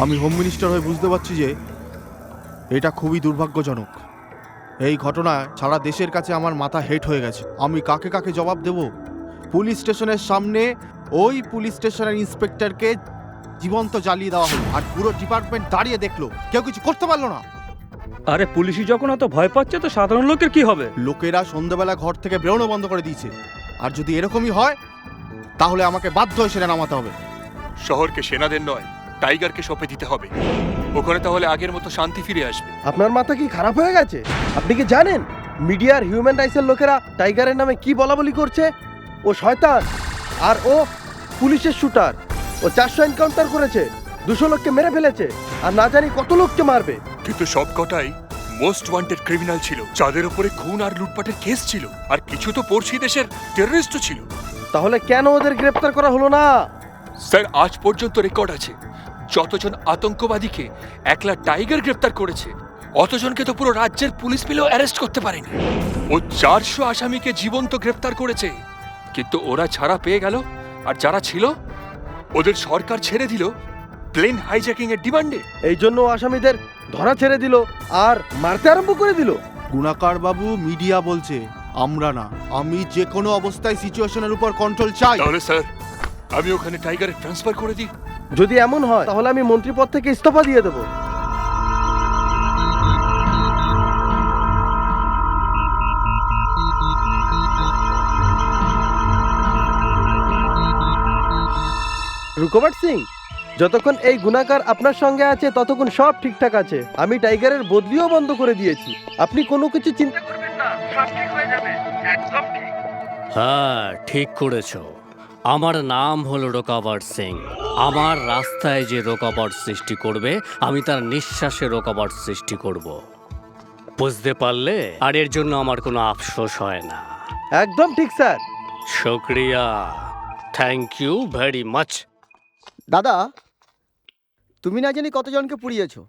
আমি home minister হয়ে বুঝতে পারছি যে এটা খুবই দুর্ভাগ্যজনক। এই ঘটনায় সারা দেশের কাছে আমার মাথা হেট হয়ে গেছে। আমি কাকে কাকে জবাব দেব? পুলিশ স্টেশনের সামনে ওই পুলিশ স্টেশনের ইন্সপেক্টরকে জীবন্ত জ্বালিয়ে দেওয়া হলো, আর পুরো ডিপার্টমেন্ট দাঁড়িয়ে দেখলো, কেউ কিছু করতে পারলো না। আরে পুলিশই যখন এত ভয় পাচ্ছে তো সাধারণ লোকের কি হবে? লোকেরা সন্ধ্যাবেলা ঘর থেকে বেরোনো বন্ধ করে দিয়েছে। আর যদি এরকমই হয় তাহলে আমাকে বাধ্য হয়ে সেনা নামাতে হবে। শহরকে সেনাদের নয়, টাইগারকে সঁপে দিতে হবে। ওখানে তাহলে আগের মতো শান্তি ফিরে আসবে। আপনার মাথা কি খারাপ হয়ে গেছে? আপনি কি জানেন মিডিয়ার হিউম্যান রাইটসের লোকেরা টাইগারের নামে কি বলাবলি করছে? ও শয়তান, আর ও পুলিশের শুটার। ও 400 এনকাউন্টার করেছে, 200 লোককে মেরে ফেলেছে, আর না জানি কত লোককে মারবে। কিন্তু সবকটাই মোস্ট ওয়ান্টেড ক্রিমিনাল ছিল, যাদের উপরে খুন আর লুটপাটের কেস ছিল, আর কিছু তো পড়শি দেশের টেররিস্টও ছিল। তাহলে কেন ওদের গ্রেফতার করা হলো না? স্যার, আজ পর্যন্ত রেকর্ড আছে যতজন আতঙ্কবাদীকে একলা টাইগার গ্রেফতার করেছে, অতজনকে তো পুরো রাজ্যের পুলিশ মিলেও অ্যারেস্ট করতে পারেনি। ও 400 আসামিকে জীবন্ত গ্রেফতার করেছে, কিন্তু ওরা ছাড়া পেয়ে গেল, আর যারা ছিল ওদের সরকার ছেড়ে দিল প্লেন হাইজ্যাকিং এর ডিমান্ডে। এই জন্য আসামিদের ধরা ছেড়ে দিল আর মারতে আরম্ভ করে দিল। গুণাকার বাবু, মিডিয়া বলছে, আমরা না। আমি যে কোনো অবস্থায় সিচুয়েশনের উপর কন্ট্রোল চাই। তাহলে স্যার আমি ওখানে টাইগারে ট্রান্সফার করে দিই। যদি এমন হয় তাহলে আমি মন্ত্রী পদ থেকে ইস্তফা দিয়ে দেব। রুকোবাট সিং, যতক্ষণ এই গুণাকার আপনার সঙ্গে আছে ততক্ষণ সব ঠিকঠাক আছে। আমি টাইগারের বদলিও বন্ধ করে দিয়েছি। আপনি কোনো কিছু চিন্তা করবেন না, সব ঠিক হয়ে যাবে। একদম ঠিক। হ্যাঁ, ঠিক করেছো। আমার নাম হলো রোকাবট সিং। আমার রাস্তায় যে রোকাবট সৃষ্টি করবে, আমি তার নিঃশ্বাসে রোকাবট সৃষ্টি করব। বুঝতে পারলে? আর এর জন্য আমার কোনো আফসোস হয় না। একদম ঠিক স্যার। শুক্রিয়া, থ্যাংক ইউ ভেরি মাচ। দাদা, তুমি না জানি কতজনকে পুড়িয়েছো,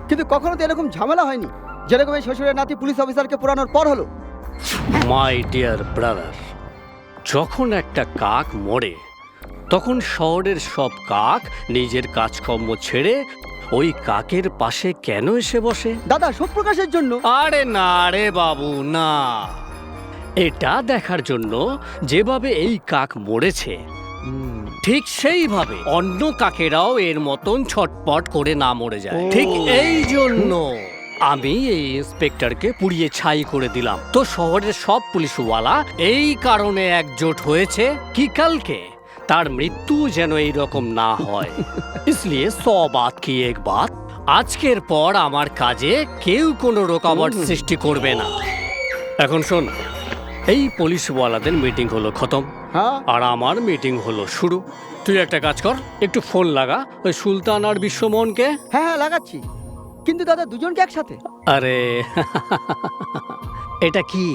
কিন্তু কখনো তো এরকম ঝামেলা হয়নি যেরকম এই শ্বশুরের নাতি পুলিশ অফিসারকে পোড়ানোর পর হলো। মাই ডিয়ার ব্রাদার, যখন একটা কাক মরে তখন শহরের সব কাক নিজের কাজকর্ম ছেড়ে ওই কাকের পাশে কেন এসে বসে? দাদা, শোক প্রকাশের জন্য। আরে না রে বাবু, না। এটা দেখার জন্য যেভাবে এই কাক মরেছে ঠিক সেইভাবে অন্য কাকেরাও এর মতন ছটপট করে না মরে যায়। ঠিক এই জন্য আমি এই ইন্সপেক্টরকে পুড়িয়ে ছাই করে দিলাম। তো শহরের সব পুলিশওয়ালা এই কারণে একজোট হয়েছে কি কালকে তার মৃত্যু যেন এই রকম না হয়। इसलिए 100 बात की एक बात, আজকের পর আমার কাজে কেউ কোনো রোকাবট সৃষ্টি করবে না। এখন শোন, এই পুলিশওয়ালাদের মিটিং হলো খতম, হ্যাঁ, আর আমার মিটিং হলো শুরু। তুই একটা কাজ কর, একটু ফোন লাগা ওই সুলতান আর বিশ্বমোহনকে। হ্যাঁ হ্যাঁ লাগাচ্ছি, কিন্তু দাদা দুজনকে একসাথে। আরে এটা কি?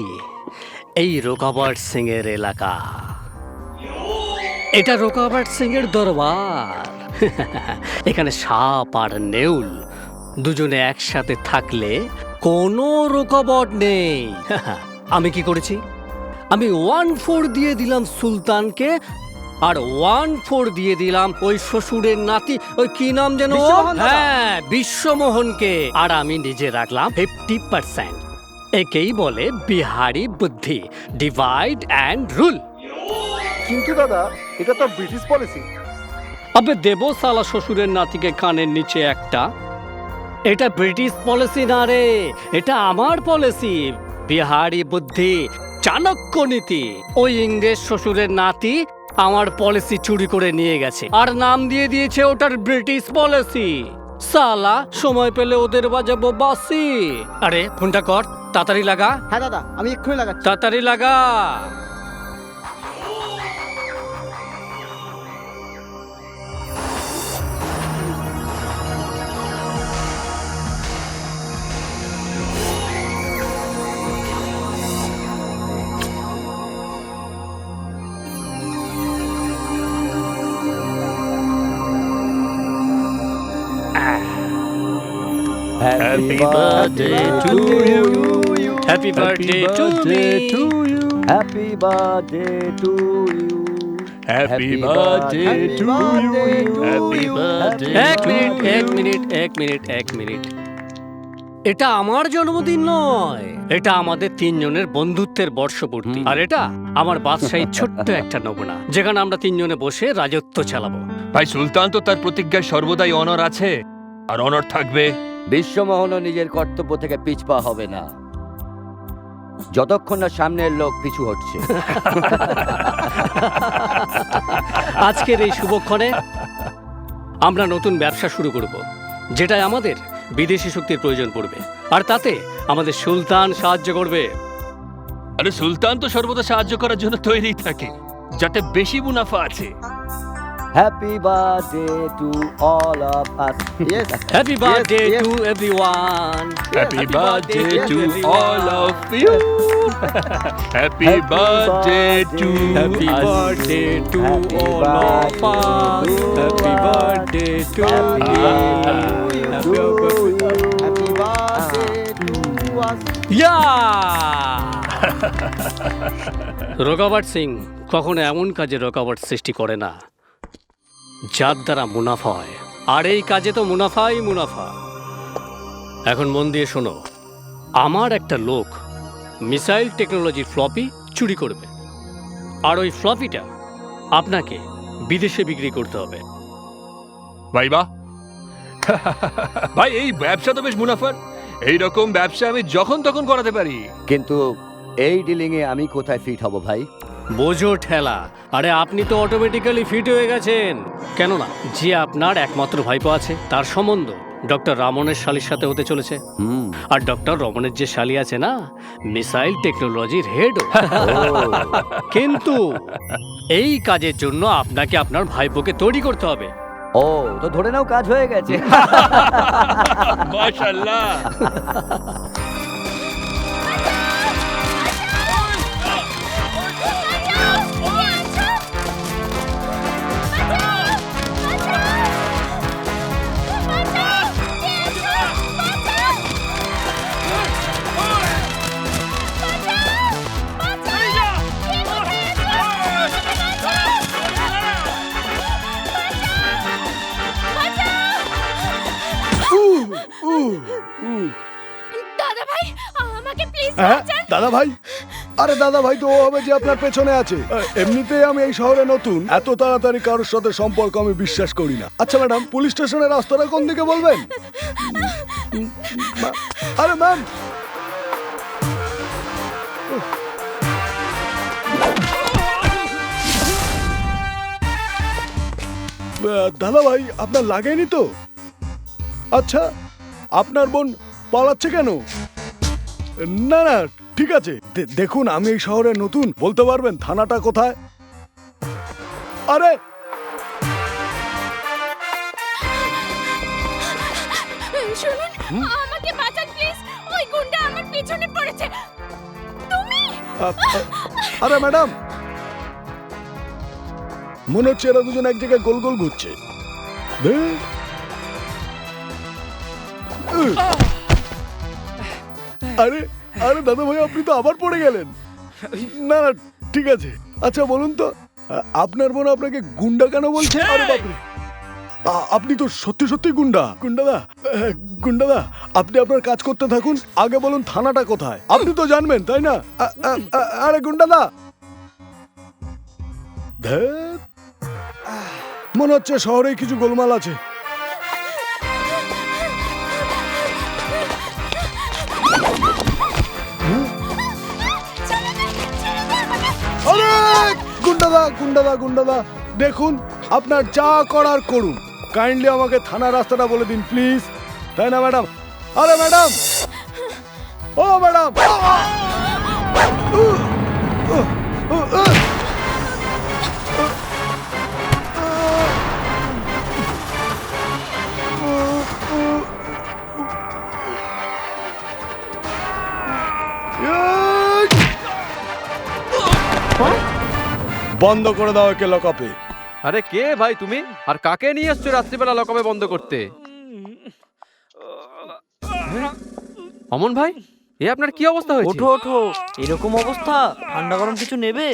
এই রোকাবট সিং এর এলাকা, এটা রোকাবট সিং এর দরবার। এখানে সাপ আর নেউল দুজনে একসাথে থাকলে কোনো রোকাবট নেই। আমি কি করেছি? আমি 1-4 দিয়ে দিলাম সুলতানকে, আর 1-4 দিয়ে দিলাম ওই শ্বশুরের নাতি, ওই কি নাম যেন? বিশ্বমোহন দাদা। হ্যাঁ, বিশ্বমোহনকে। আর আমি নিজে রাখলাম 50%। একেই বলে বিহারি বুদ্ধি, ডিভাইড অ্যান্ড রুল। কিন্তু দাদা, এটা তো ব্রিটিশ পলিসি। আবে দেবো সালা শ্বশুরের নাতিকে কানের নিচে একটা। এটা ব্রিটিশ পলিসি না রে, এটা আমার পলিসি। বিহারি বুদ্ধি, চাণক্য নীতি। ওই ইংরেজ শ্বশুরের নাতি আমার পলিসি চুরি করে নিয়ে গেছে আর নাম দিয়ে দিয়েছে ওটার ব্রিটিশ পলিসি। সালা, সময় পেলে ওদের বাজাবো বাসি। আরে ফোনটা কর, তাড়াতাড়ি লাগা। হ্যাঁ দাদা, আমি এক্ষুনি লাগাচ্ছি। তাড়াতাড়ি লাগা। Happy birthday to you. Happy birthday to me. Happy birthday to you. Happy birthday to you, happy birthday. এক মিনিট। এটা আমার জন্মদিন নয়, এটা আমাদের তিনজনের বন্ধুত্বের বর্ষপূর্তি। আর এটা আমার বাদশাহীর ছোট্ট একটা নমুনা, যেখানে আমরা তিনজনে বসে রাজত্ব চালাবো। ভাই সুলতান তো তার প্রতিজ্ঞায় সর্বদাই অনর আছে, আর অনর থাকবে। বিশ্বমোহনও নিজের কর্তব্য থেকে পিছপা হবে না, যতক্ষণ না সামনের লোক পিছু হটছে। আজকের এই শুভক্ষণে আমরা নতুন ব্যবসা শুরু করব, যেটায় আমাদের বিদেশি শক্তির প্রয়োজন পড়বে, আর তাতে আমাদের সুলতান সাহায্য করবে। আরে সুলতান তো সর্বদা সাহায্য করার জন্য তৈরি থাকে, যাতে বেশি মুনাফা আছে। Happy birthday to all of us. Yes. Happy birthday yes. To everyone. Happy birthday to all of you, happy birthday to happy birthday to all of us. Happy birthday to Happy birthday to us. ইয়া রোকাবট সিং কখনো এমন কাজে রোকাবট সৃষ্টি করে না যার দ্বারা মুনাফা হয়, আর এই কাজে তো মুনাফাই মুনাফা। এখন মন দিয়ে শোনো, আমার একটা লোক মিসাইল টেকনোলজির ফ্লপি চুরি করবে, আর ওই ফ্লপিটা আপনাকে বিদেশে বিক্রি করতে হবে। ভাই বাহ ভাই, এই ব্যবসা তো বেশ মুনাফার। এইরকম ব্যবসা আমি যখন তখন করাতে পারি। কিন্তু এই ডিলিং এ আমি কোথায় ফিট হব ভাই? বোঝো ঠেলা, আরে আপনি তো অটোমেটিক্যালি ফিট হয়ে গেছেন। কেননা যে আপনার একমাত্র ভাইপো আছে, তার সম্বন্ধ ডক্টর রামনের শালির সাথে হতে চলেছে। আর ডক্টর রমনের যে শালি আছে না, মিসাইল টেকনোলজির হেড। কিন্তু এই কাজের জন্য আপনাকে আপনার ভাইপোকে তৈরি করতে হবে। ও, তো ধরে নাও কাজ হয়ে গেছে। মাশাআল্লাহ। দাদা ভাই, আমাকে প্লিজ হ্যাঁ বাঁচান। দাদা ভাই, আরে দাদা ভাই তো ও হবে যে আপনার পেছনে আছে। এমনিতেই আমি এই শহরে নতুন, এত তাড়াতাড়ি কারোর সাথে সম্পর্ক আমি বিশ্বাস করি না। আচ্ছা ম্যাডাম, পুলিশ স্টেশনের রাস্তাটা কোন দিকে বলবেন? আরে ম্যাম, দাদা ভাই আপনার লাগেনি তো? আচ্ছা, আপনার বোন পালাচ্ছে কেন? না না, ঠিক আছে, দেখুন আমি এই শহরে নতুন, বলতে পারবেন থানাটা কোথায়? আরে শুনুন, আমাকে বাঁচান প্লিজ। ওই গুন্ডা আমার পিছনে পড়েছে। তুমি আরে ম্যাডাম, মনে হচ্ছে এরা দুজন এক জায়গায় গোল গোল ঘুরছে। আরে আরে দাদা ভাই, আপনি তো আবার পড়ে গেলেন। না না, ঠিক আছে। আচ্ছা বলুন তো, আপনার বোন আপনাকে গুন্ডা কেন বলছে? আরে বাপরে, আপনি তো সত্যি সত্যি গুন্ডা। গুন্ডাদা, আপনি আপনার কাজ করতে থাকুন, আগে বলুন থানাটা কোথায়? আপনি তো জানবেন তাই না? আরে গুন্ডাদা, ধ্যাৎ, মনে হচ্ছে শহরে কিছু গোলমাল আছে। আরে গুন্ডাদা, দেখুন আপনার যা করার করুন, কাইন্ডলি আমাকে থানা রাস্তাটা বলে দিন প্লিজ। তাই না ম্যাডাম? আরে ম্যাডাম, ও ম্যাডাম, বন্ধ করে দাও একে লকআপে। আরে কে ভাই তুমি, আর কাকে নিয়ে এসছো রাত্রিবেলা লকআপে বন্ধ করতে? অমন ভাই, এ আপনার কি অবস্থা হয়েছে? ওঠো ওঠো, এরকম অবস্থা, ঠান্ডা গরম কিছু নেবে?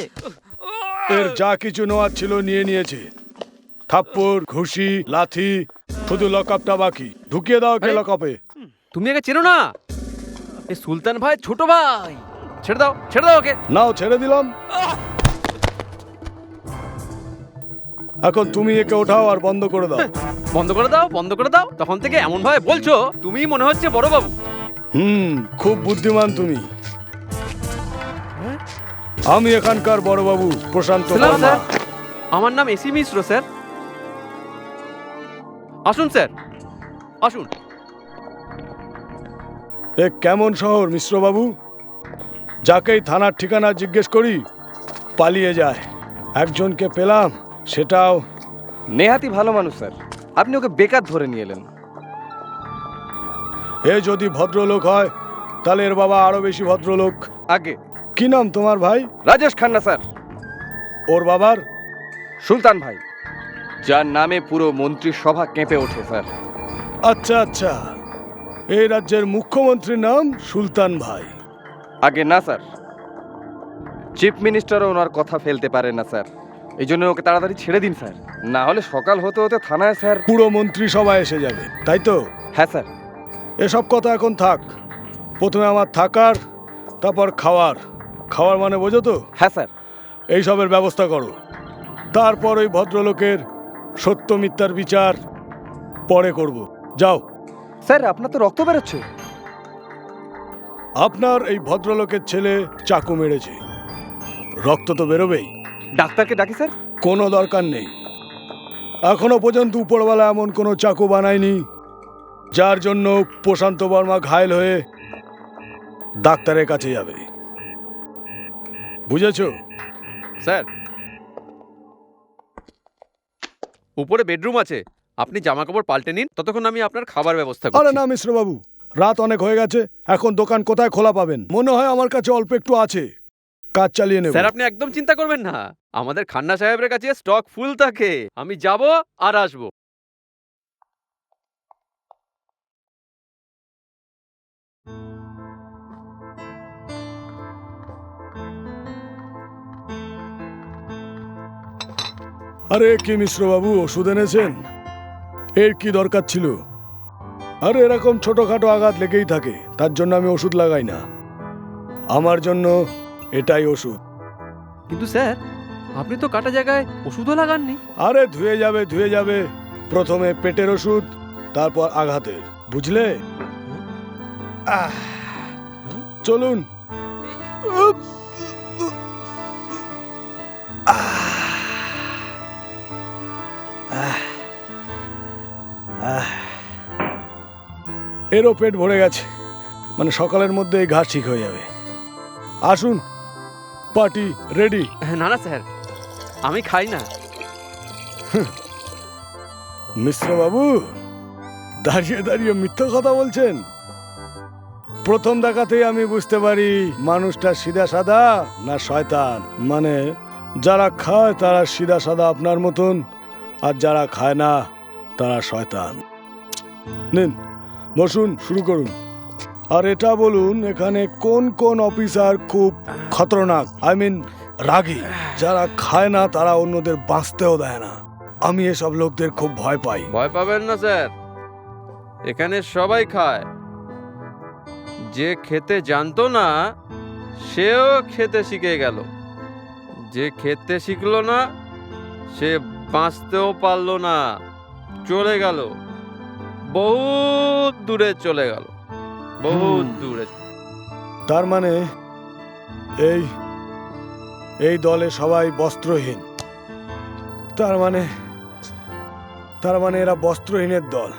এর যা কিছু নেওয়ার ছিল নিয়ে নিয়েছে। থাপ্পড়, ঘুষি, লাথি, শুধু লকআপটা বাকি। ঢুকিয়ে দাও কে লকআপে। তুমি একে চেনো না? এ সুলতান ভাই ছোট ভাই। ছেড়ে দাও ওকে। নাও ছেড়ে দিলাম। এখন তুমি একে ওঠাও আর বন্ধ করে দাও। বন্ধ করে দাও। তখন থেকে এমন ভাবে বলছো তুমি মনে হচ্ছে বড় বাবু। খুব বুদ্ধিমান তুমি। আমি এখানকার বড় বাবু প্রশান্ত সালাম বর্মা। স্যার, আমার নাম এসি মিশ্র স্যার। আসুন স্যার, আসুন। এ কেমন শহর মিশ্রবাবু? যাকেই থানার ঠিকানা জিজ্ঞেস করি পালিয়ে যায়। একজনকে পেলাম, সেটাও নেহাতি ভালো মানুষ স্যার, আপনি ওকে বেকার ধরে নিয়ে এলেন। এ যদি ভদ্রলোক হয় তাহলে এর বাবা আরো বেশি ভদ্রলোক। আগে কি নাম তোমার ভাই? রাজেশ খান্না স্যার। ওর বাবার? সুলতান ভাই, যার নামে পুরো মন্ত্রিসভা কেঁপে ওঠে স্যার। আচ্ছা আচ্ছা, এই রাজ্যের মুখ্যমন্ত্রীর নাম সুলতান ভাই। আগে না স্যার, চিফ মিনিস্টারও ওনার কথা ফেলতে পারে না স্যার। এই জন্য ওকে তাড়াতাড়ি ছেড়ে দিন স্যার, না হলে সকাল হতে হতে থানায় স্যার। পুরো মন্ত্রিসভা এসে যাবে, তাই তো? হ্যাঁ স্যার। এসব কথা এখন থাক। প্রথমে আমার থাকার, তারপর খাওয়ার মানে বোঝো তো? হ্যাঁ স্যার। এইসবের ব্যবস্থা করো। তারপর ওই ভদ্রলোকের সত্য মিথ্যার বিচার পরে করব। যাও। স্যার আপনার তো রক্ত বেরোচ্ছে। আপনার এই ভদ্রলোকের ছেলে চাকু মেরেছে, রক্ত তো বেরোবেই। ডাক্তারকে ডাকি স্যার? কোনো দরকার নেই। এখনো পর্যন্ত উপরওয়ালা এমন কোনো চাকু বানায়নি যার জন্য প্রশান্ত বর্মা ঘায়েল হয়ে ডাক্তারের কাছে যাবে। বুঝেছো? স্যার, উপরে বেডরুম আছে, আপনি জামা কাপড় পাল্টে নিন, ততক্ষণ আমি আপনার খাবার ব্যবস্থা আরে করছি। না মিশ্রবাবু, রাত অনেক হয়ে গেছে, এখন দোকান কোথায় খোলা পাবেন? মনে হয় আমার কাছে অল্প একটু আছে, কাজ চালিয়ে নেব। স্যার আপনি একদম চিন্তা করবেন না, আমাদের খান্না সাহেবের কাছে স্টক ফুল থাকে। আমি যাব আর আসবো। আরে কি মিশ্রবাবু, ওষুধ এনেছেন? এর কি দরকার ছিল? আরে এরকম ছোটখাটো আঘাত লেগেই থাকে, তার জন্য আমি ওষুধ লাগাই না। আমার জন্য এটাই ওষুধ। কিন্তু স্যার, আপনি তো কাটা জায়গায় ওষুধও লাগাননি। আরে ধুয়ে যাবে। প্রথমে পেটের ওষুধ, তারপর আঘাতের, বুঝলে? চলুন। এরও পেট ভরে গেছে, মানে সকালের মধ্যে এই ঘাস ঠিক হয়ে যাবে। আসুন, পার্টি রেডি। না না স্যার, আমি খাই না। মিশ্রবাবু, দাঁড়িয়ে মিথ্যা কথা বলছেন। প্রথম দেখাতেই আমি বুঝতে পারি মানুষটা সিধা সাদা না শয়তান। মানে যারা খায় তারা সিধা সাদা আপনার মতন, আর যারা খায় না তারা শয়তান। নিন বসুন, শুরু করুন। আর এটা বলুন, এখানে কোন কোন অফিসার খুব খতরনাক, আই মিন রাগী? যারা খায় না তারা অন্যদের বাঁচতেও দেয় না। আমি এসব লোকদের খুব ভয় পাই। ভয় পাবেন না স্যার, এখানে সবাই খায়। যে খেতে জানতো না সেও খেতে শিখে গেল, যে খেতে শিখলো না সে বাঁচতেও পারলো না, চলে গেল, বহুত দূরে চলে গেল, বহুত দূরে। তার মানে এই দলে সবাই বস্ত্রহীন। তার মানে এরা বস্ত্রহীনের দল।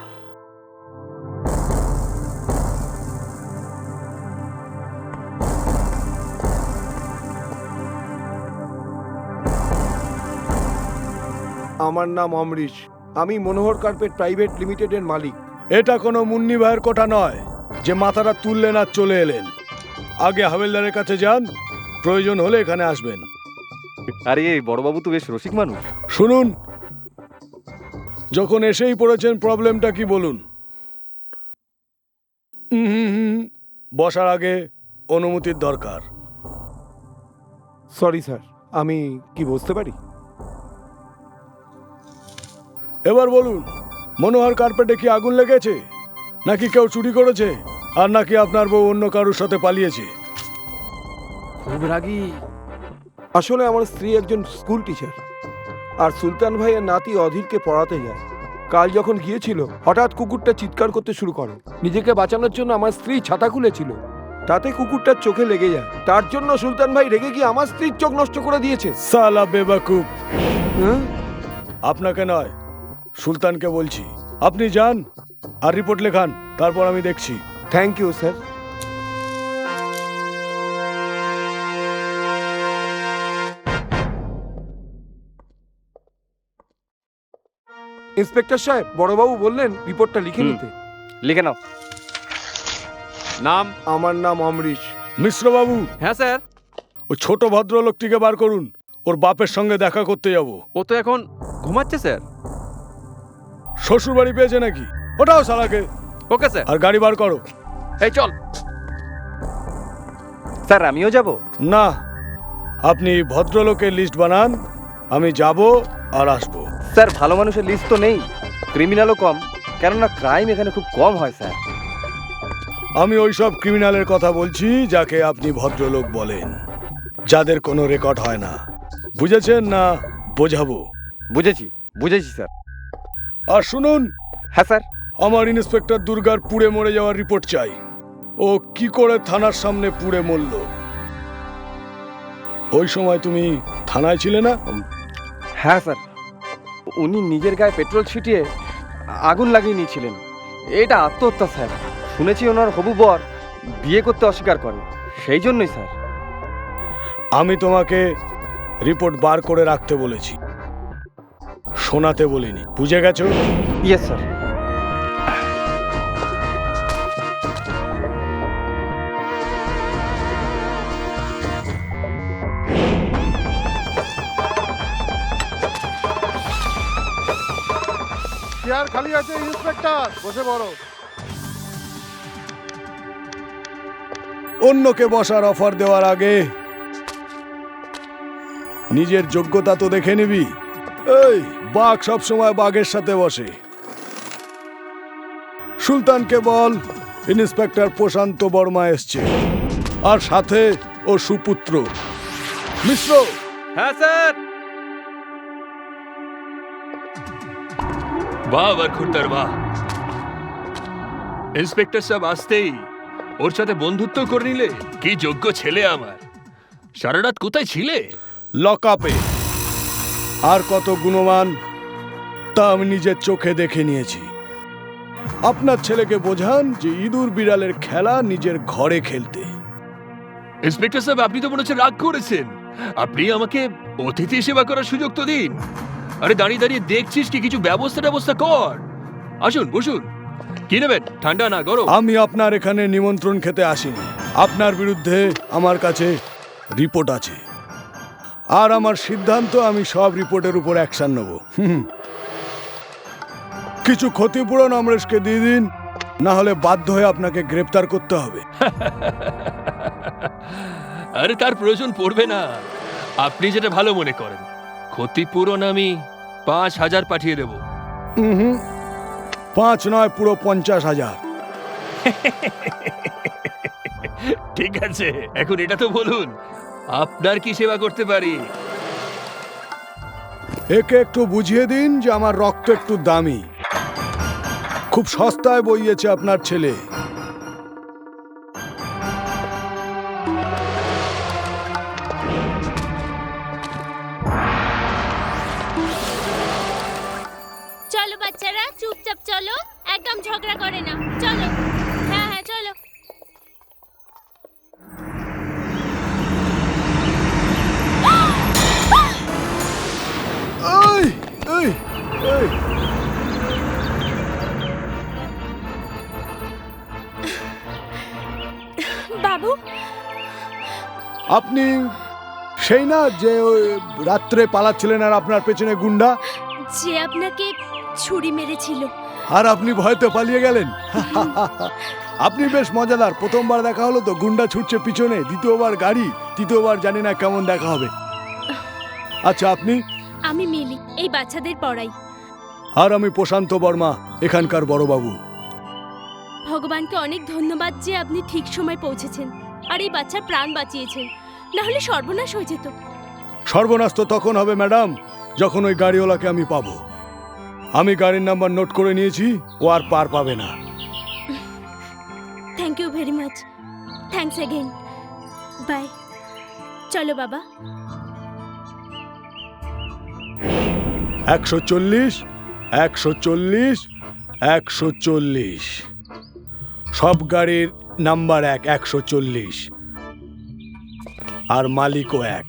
আমার নাম অমরিশ, আমি মনোহর কার্পেট প্রাইভেট লিমিটেডের মালিক। এটা কোনো মুন্নি ভাইয়ের কোঠা নয় যে মাথাটা তুললেন আর চলে এলেন। আগে হাবিলদারের কাছে যান, প্রয়োজন হলে এখানে আসবেন। আরে এই বড়বাবু তো বেশ রসিক মানুষ। শুনুন, যখন এসেই পড়েছেন প্রবলেমটা কি বলুন। বসার আগে অনুমতির দরকার। সরি স্যার, আমি কি বুঝতে পারি? এবার বলুন, মনোহর কার্পেটে কি আগুন লেগেছে, নাকি কেউ চুরি করেছে, আর নাকি আপনার বউ অন্য কারোর সাথে পালিয়েছে? খুব রাগী। আসলে আমার স্ত্রী একজন স্কুল টিচার, আর সুলতান ভাইয়ের নাতি অধীরকে পড়াতে যায়। কাল যখন গিয়েছিল, হঠাৎ কুকুরটা চিৎকার করতে শুরু করে। নিজেকে বাঁচানোর জন্য আমার স্ত্রী ছাতা খুলেছিল, তাতে কুকুরটার চোখে লেগে যায়। তার জন্য সুলতান ভাই রেগে গিয়ে আমার স্ত্রীর চোখ নষ্ট করে দিয়েছে। সালা বেবাকুব! হ্যাঁ? আপনাকে নয়, সুলতানকে বলছি। আপনি যান আর রিপোর্ট লেখান, তারপর আমি দেখছি। Thank you sir. ইন্সপেক্টর সাহেব, বড়বাবু বললেন রিপোর্টটা লিখে নিতে। লিখে নাও। নাম? আমার নাম অমরিশ। মিশ্রবাবু, হ্যাঁ স্যার। ওই ছোট ভদ্রলোকটিকে বার করুন, ওর বাপের সঙ্গে দেখা করতে যাব। ও তো এখন ঘুমাচ্ছে স্যার। শ্বশুর বাড়ি পেয়েছে নাকি? ওটাও সালাকে। Okay sir. আর গাড়ি বার করো। এই চল। স্যার আমিও যাব? না, আপনি ভদ্রলোকের লিস্ট বানান, আমি যাব আর আসবো। স্যার ভালো মানুষের লিস্ট তো নেই, ক্রিমিনালও কম, কেননা ক্রাইম এখানে খুব কম হয় স্যার। আমি ওইসব ক্রিমিনালের কথা বলছি যাকে আপনি ভদ্রলোক বলেন, যাদের কোনো রেকর্ড হয় না। বুঝেছেন না বোঝাবো? বুঝেছি বুঝেছি স্যার। আর শুনুন, হ্যাঁ স্যার। আমার ইন্সপেক্টর দুর্গার পুড়ে মরে যাওয়ার রিপোর্ট চাই। ও কি করে থানার সামনে পুড়ে মরল? ওই সময় তুমি থানায় ছিলে না? হ্যাঁ স্যার, উনি নিজের গায়ে পেট্রোল ছিটিয়ে আগুন লাগিয়ে নিয়েছিলেন। এটা আত্মহত্যা স্যার। শুনেছি ওনার হবু বর বিয়ে করতে অস্বীকার করে, সেই জন্যই স্যার। আমি তোমাকে রিপোর্ট বার করে রাখতে বলেছি, শোনাতে বলিনি। বুঝে গেছো? Yes sir. চেয়ার খালি আছে ইন্সপেক্টর, বসে পড়ো। অন্যকে বসার অফার দেওয়ার আগে নিজের যোগ্যতা তো দেখে নিবি। এই বাঘ সবসময় বাঘের সাথে বসে। সুলতানকে বল ইন্সপেক্টর প্রশান্ত বর্মা এসছে, আর সাথে ও সুপুত্র মিশ্র। হ্যাঁ স্যার। বাহ বরখুরদার বাহ। ইন্সপেক্টর সাহেব আসতেই ওর সাথে বন্ধুত্ব করে নিলে। কি যোগ্য ছেলে আমার। সারা রাত কোথায় ছিলে? লকআপে। আর কত গুণমান তা আমি নিজের চোখে দেখে নিয়েছি। আপনার ছেলেকে বোঝান যে ইঁদুর বিড়ালের খেলা নিজের ঘরে খেলতে। ইন্সপেক্টর সাহেব, আপনি তো মনে হচ্ছে রাগ করেছেন। আপনি আমাকে অতিথি সেবা করার সুযোগ তো দিন। আরে দাঁড়িয়ে দাঁড়িয়ে দেখছিস কি? কিছু ব্যবস্থা কর। আসুন বসুন। কি নেবেন, ঠান্ডা না গরম? আমি আপনার এখানে নিমন্ত্রণ খেতে আসিনি। আপনার বিরুদ্ধে আমার কাছে রিপোর্ট আছে, আর আমার সিদ্ধান্ত আমি সব রিপোর্টের উপর অ্যাকশন নেব। কিছু ক্ষতিপূরণ অমরেশকে দিয়ে দিন, না হলে বাধ্য হয়ে আপনাকে গ্রেপ্তার করতে হবে। আরে তার প্রয়োজন পড়বে না। আপনি যেটা ভালো মনে করেন। ক্ষতিপূরণ আমি 5,000 পাঠিয়ে দেব। 5 নয়, পুরো 50,000। ঠিক আছে, এখন এটা তো বলুন, আপনার কি সেবা করতে পারি? একে একটু বুঝিয়ে দিন যে আমার রক্ত একটু দামি। খুব সস্তায় বইয়েছে আপনার ছেলে। চলো বাচ্চারা, চুপচাপ চলো, একদম ঝগড়া করে না। চলো, হ্যাঁ হ্যাঁ চলো। এই এই এই বাবু, আপনি সেই না যে ওই রাত্রে পালাচ্ছিলেন আর আপনার পেছনে গুন্ডা, যে আপনাকে ছুরি মেরেছিল। আর আপনি ভয়তে পালিয়ে গেলেন? আপনি বেশ মজাদার। প্রথমবার দেখা হলো তো গুন্ডা ছুটছে পিছনে, দ্বিতীয়বার গাড়ি, তৃতীয়বার জানি না কেমন দেখা হবে। আচ্ছা আপনি? আমি মিলি, এই বাচ্চাদের পড়াই। আর আমি প্রশান্ত বর্মা, এখানকার বড়বাবু। ভগবানকে অনেক ধন্যবাদ যে আপনি ঠিক সময় পৌঁছেছেন আর এই বাচ্চার প্রাণ বাঁচিয়েছেন, না হলে সর্বনাশ হয়ে যেত। সর্বনাশ তো তখন হবে ম্যাডাম, যখন ওই গাড়িওয়ালাকে আমি পাবো। আমি গাড়ির নাম্বার নোট করে নিয়েছি, ও আর পার পাবে না। Thank you very much. Thanks again. Bye. চলো বাবা। 140, 140, 140। সব গাড়ির নাম্বার 140 আর মালিকও 1।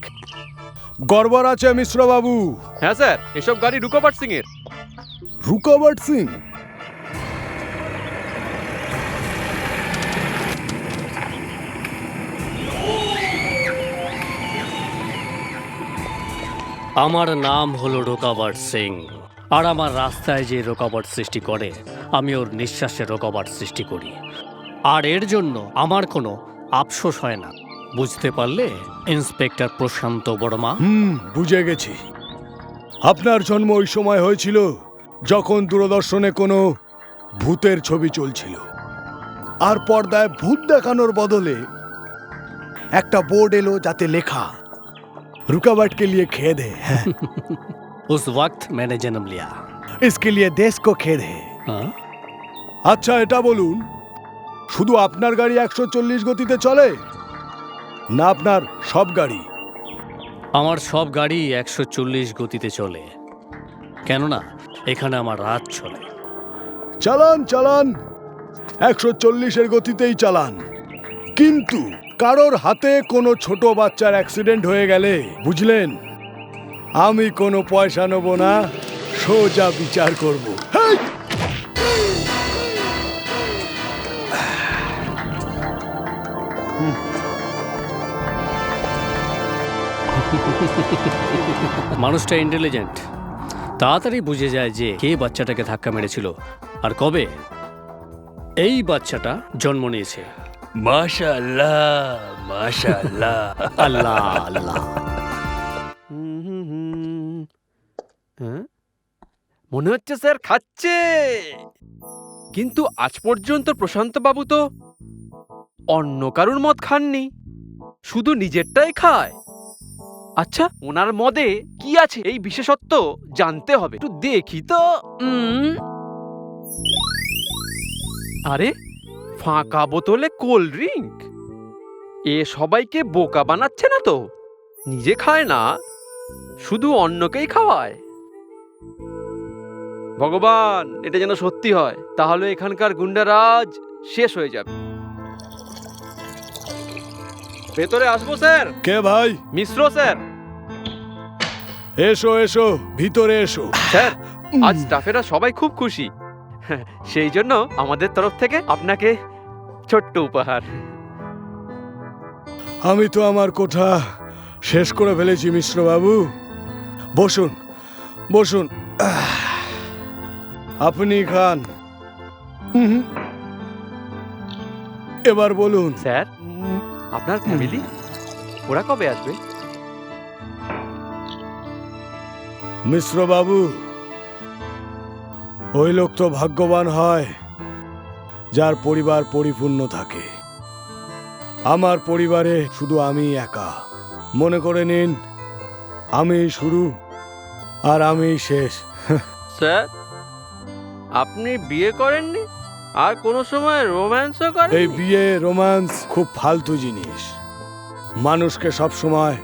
গড়বড় আছে মিশ্রবাবু। হ্যাঁ স্যার, এসব গাড়ি রুকোবাট সিং এর। রুকাবট সিং? আমার নাম হলো রোকাবট সিং, আর আমার রাস্তায় যে রোকাবট সৃষ্টি করে আমি ওর নিঃশ্বাসে রোকাবট সৃষ্টি করি, আর এর জন্য আমার কোনো আফসোস হয় না। বুঝতে পারলে ইন্সপেক্টর প্রশান্ত বর্মা? বুঝে গেছি। আপনার জন্ম ওই সময় হয়েছিল যখন দূরদর্শনে কোনো ভূতের ছবি চলছিল, আর পর্দায় ভূত দেখানোর বদলে একটা বোর্ড এলো যাতে লেখা रुकावट के लिए खेद है। उस वक्त मैंने जन्म लिया, इसके लिए देश को खेद है। हाँ? আচ্ছা এটা বলুন, শুধু আপনার গাড়ি 140 গতিতে চলে না আপনার সব গাড়ি? আমার সব গাড়ি 140 গতিতে চলে, কেননা এখানে আমার রাত চলে। চালান চালান, 140-এর গতিতেই চালান, কিন্তু কারোর হাতে কোনো ছোট বাচ্চার অ্যাক্সিডেন্ট হয়ে গেলে বুঝলেন, আমি কোনো পয়সা নেব না, সোজা বিচার করব। হেই! মানুষটা ইন্টেলিজেন্ট, তাড়াতাড়ি বুঝে যায় যে কে বাচ্চাটাকে ধাক্কা মেরেছিল আর কবে এই বাচ্চাটা জন্ম নিয়েছে। মাশাআল্লাহ, মাশাআল্লাহ। আল্লাহ আল্লাহ। মনে হচ্ছে স্যার খাচ্ছে, কিন্তু আজ পর্যন্ত প্রশান্ত বাবু তো অন্য কারুর মদ খাননি, শুধু নিজেরটাই খায়। আচ্ছা, ওনার মদে কি আছে এই বিশেষত্ব জানতে হবে, একটু দেখি তো। আরে, ফাঁকা বোতলে কোল্ড ড্রিঙ্ক। এ সবাইকে বোকা বানাচ্ছে না তো? নিজে খায় না, শুধু অন্যকেই খাওয়ায়। ভগবান, এটা যেন সত্যি হয়, তাহলে এখানকার গুন্ডারাজ শেষ হয়ে যাবে। ভেতরে আসবো স্যার? কে ভাই? মিশ্র স্যার। এসো এসো, ভিতরে এসো। স্যার, আজ স্টাফেরা সবাই খুব খুশি, সেই জন্য আমাদের তরফ থেকে আপনাকে ছোট্ট উপহার। আমি তো আমার কোঠা শেষ করে ফেলেছি মিশ্রবাবু। বসুন বসুন, আপনি খান। এবার বলুন স্যার, আপনার ফ্যামিলি ওরা কবে আসবে? মিশ্রবাবু, ওই লোক তো ভাগ্যবান হয় যার পরিবার পরিপূর্ণ থাকে। আমার পরিবারে শুধু আমি একা। মনে করে নিন, আমি শুরু আর আমি শেষ। স্যার, আপনি বিয়ে করেননি আর কোনো সময় রোম্যান্সও করেন? এই বিয়ে রোম্যান্স খুব ফালতু জিনিস। মানুষকে সব সময়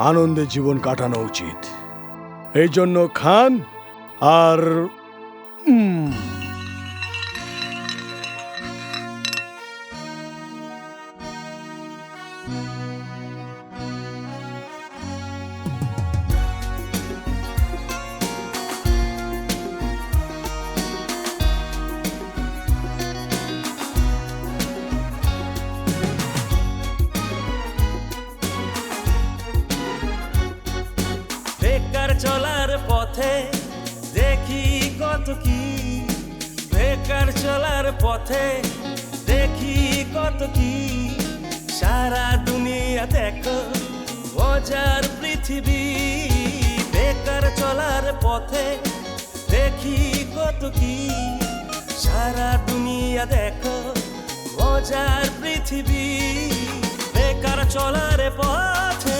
আনন্দে জীবন কাটানো উচিত। এই জন্য খান আর বেকার চলার পথে দেখি কত কি, বেকার চলার পথে দেখি কত কি, সারা দুনিয়া দেখো মজার পৃথিবী। চলার পথে দেখি কত কি, সারা দুনিয়া দেখো মজার পৃথিবী, বেকার চলার পথে।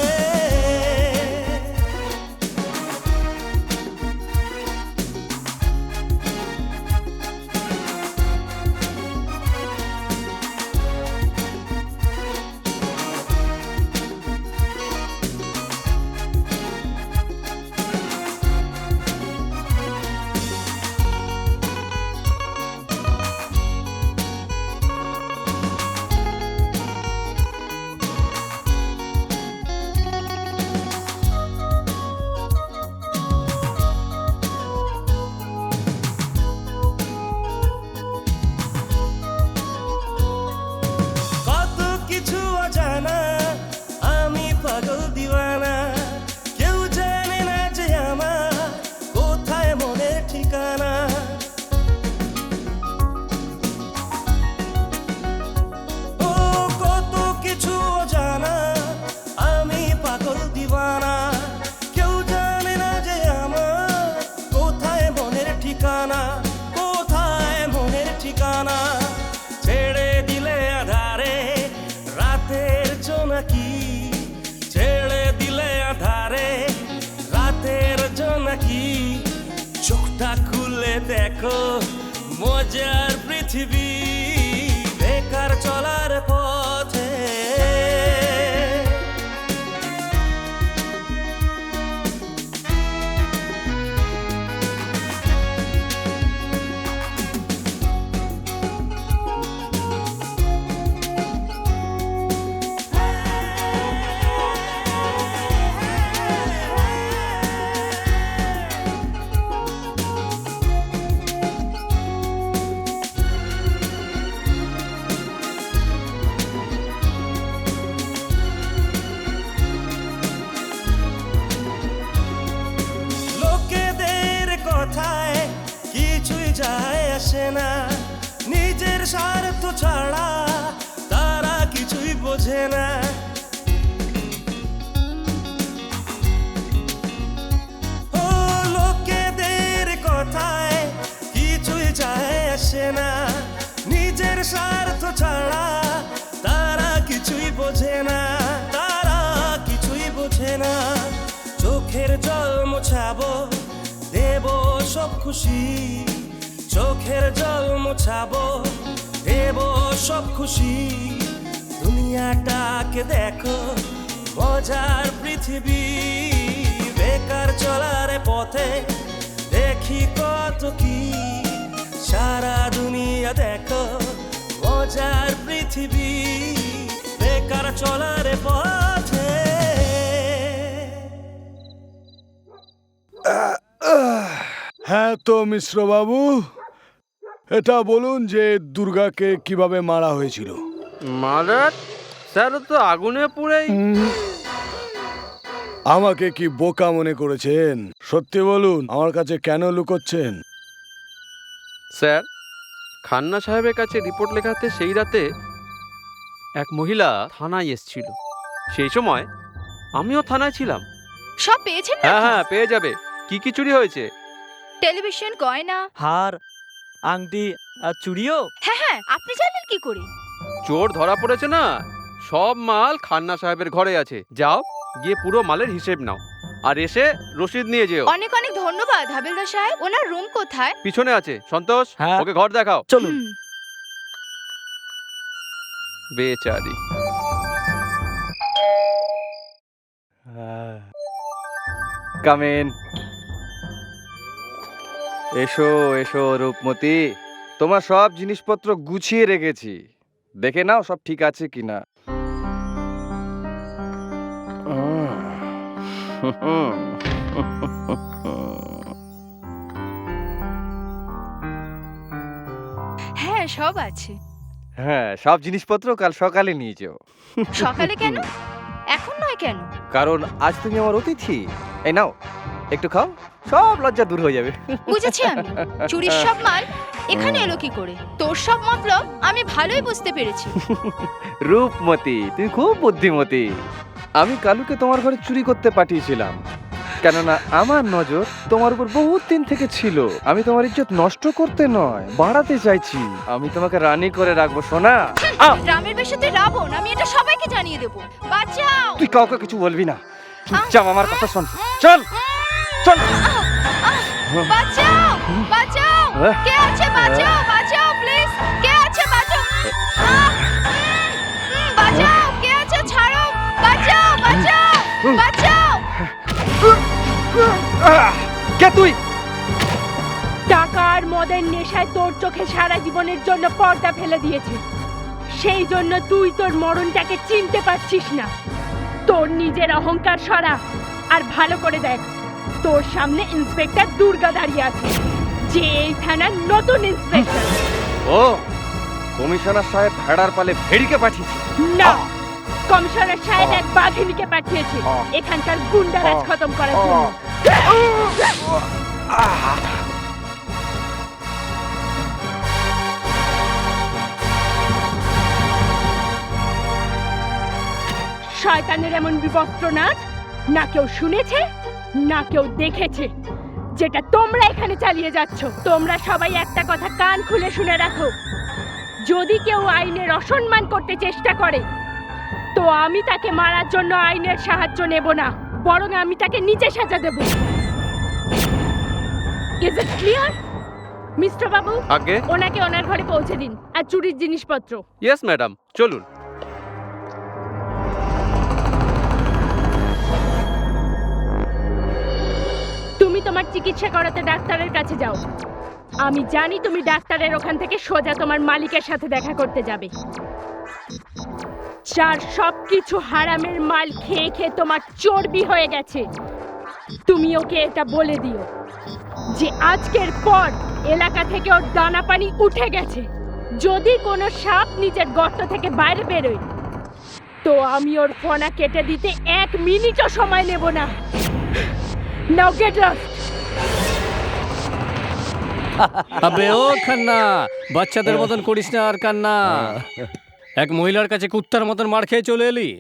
কত কিছু অজানা, আমি পাগল দিওয়ানা, কেউ জানে না যে আমার কোথায় মনের ঠিকানা। ও কত কিছু অজানা, আমি পাগল দিওয়ানা, কেউ জানে না যে আমার কোথায় মনের ঠিকানা, কোথায় মনের ঠিকানা। ছেড়ে দিলে আধারে রাতের জোনাকি, ছেড়ে দিলে আধারে রাতের জোনাকি, চোখটা খুলে দেখো মজার পৃথিবী, বেকার চলার পথে। লোকেদের কথায় কিছুই যায় আসে না, নিজের স্বার্থ ছাড়া তারা কিছুই বোঝে না। ও লোকেদের কথায় কিছুই যায় আসে না, নিজের স্বার্থ ছাড়া তারা কিছুই বোঝে না, তারা কিছুই বোঝে না। চোখের জল মোছাবো, দেব সব খুশি, চোখের জল মোছাবো, দেব সব খুশি। দুনিয়াটাকে দেখো মজার পৃথিবী, বেকার চলার পথে দেখি কত কি, সারা দুনিয়া দেখো মজার পৃথিবী, বেকার চলার পথে। হ্যাঁ তো মিশ্র বাবু, এটা বলুন যে দুর্গাকে কিভাবে মারা হয়েছিল। মার্ডার স্যার, ও তো আগুনে পুড়েই। আমাকে কি বোকা মনে করেছেন? সত্যি বলুন, আমার কাছে কেন লুকোচ্ছেন? স্যার, খান্না সাহেবের কাছে রিপোর্ট লেখাতে সেই রাতে এক মহিলা থানায় এসেছিল, সেই সময় আমিও থানায় ছিলাম। সব পেয়েছেন হ্যাঁ হ্যাঁ, পেয়ে যাবে। কি কি চুরি হয়েছে? টেলিভিশন, গয়না, হার, আংটি আর চুড়িও। হ্যাঁ হ্যাঁ, আপনি জানেন কি করে? চোর ধরা পড়েছে না, সব মাল খান্না সাহেবের ঘরে আছে। যাও, গিয়ে পুরো মালের হিসেব নাও, আর এসে রসিদ নিয়ে যেও। অনেক অনেক ধন্যবাদ হাবিলদার সাহেব। ওনার রুম কোথায়? পিছনে আছে। সন্তোষ, হ্যাঁ। ওকে ঘর দেখাও। চলুন। বেচারি। কামেন। এসো এসো রূপমতি, তোমার সব জিনিসপত্র গুছিয়ে রেখেছি, দেখে নাও সব ঠিক আছে কিনা। হ্যাঁ, সব আছে। হ্যাঁ, সব জিনিসপত্র কাল সকালে নিয়ে যেও। সকালে কেন? এখন নয় কেন? কারণ আজ তুমি আমার অতিথি। এই নাও, একটু খাও, সব লজ্জা দূর হয়ে যাবে। বুঝেছি আমি। চুরির সব মাল এখানে এলো কি করে? তোর সব মতলব আমি ভালোই বুঝতে পেরেছি। রূপমতি, তুমি খুব বুদ্ধিমতী। আমি কালুকে তোমার ঘরে চুরি করতে পাঠিয়েছিলাম, কেননা আমার নজর তোমার উপর বহুত দিন থেকে ছিল। আমি তোমার ইজ্জত নষ্ট করতে নয়, বাড়াতে চাইছি। আমি তোমাকে রানী করে রাখবো সোনা। রামের বেশে রাবণ, আমি এটা সবাইকে জানিয়ে দেব। বাঁচাও! তুই কাউকে কিছু বলবি না, চুপচাপ আমার কথা শোন। চল চল। বাঁচাও! বাঁচাও! কে আছে? বাঁচাও! বাঁচাও প্লিজ! কে আছে? বাঁচাও! বাঁচাও! কে আছে? ছাড়ো! বাঁচাও! বাঁচাও! বাঁচাও! কে তুই? টাকা আর মদের নেশায় তোর চোখে সারা জীবনের জন্য পর্দা ফেলে দিয়েছে। সেই জন্য তুই তোর মরণটাকে চিনতে পারছিস না। তোর নিজের অহংকার সরা আর ভালো করে দেখ, তোর সামনে ইন্সপেক্টর দুর্গা দাঁড়িয়ে আছে, যে এই থানার নতুন ইন্সপেক্টর। ও কমিশনার সাহেব ভেড়ার পালে ভেড়িকে পাঠিয়েছে? না, কমিশনার সাহেব এক বাঘিনীকে পাঠিয়েছে এখানকার গুন্ডারাজ খতম করার জন্য। শয়তানের এমন বিবস্ত্র নাচ না কেউ শুনেছে না কেউ দেখেছে, যেটা তোমরা এখানে চালিয়ে যাচ্ছ। তোমরা সবাই একটা কথা কান খুলে শুনে রাখো, যদি কেউ আইনের অসম্মান করতে চেষ্টা করে তো আমি তাকে মারার জন্য আইনের সাহায্য নেব না, বরং আমি তাকে নিজে সাজা দেব। Is it clear? Mister Babu, আগে ওনাকে ওনার ঘরে পৌঁছে দিন আর চুরির জিনিসপত্র। ইয়েস ম্যাডাম, চলুন। তুমি তোমার চিকিৎসা করাতে ডাক্তারের কাছে যাও। আমি জানি তুমি ডাক্তারের ওখান থেকে সোজা তোমার মালিকের সাথে দেখা করতে যাবে, যার সবকিছু হারামের মাল খেয়ে খেয়ে তোমার চর্বি হয়ে গেছে। তুমি ওকে এটা বলে দিও যে আজকের পর এলাকা থেকে ওর দানা পানি উঠে গেছে। যদি কোনো সাপ নিজের গর্ত থেকে বাইরে বেরোয় তো আমি ওর ফনা কেটে দিতে 1 মিনিটও সময় নেব না। নাও গেট লস্ট। আবে ও খান্না, বাচ্চাদের মতন করিস না আর কান্না। এক মহিলার কাছে কুত্তার মতন মার খেয়ে চলে এলি।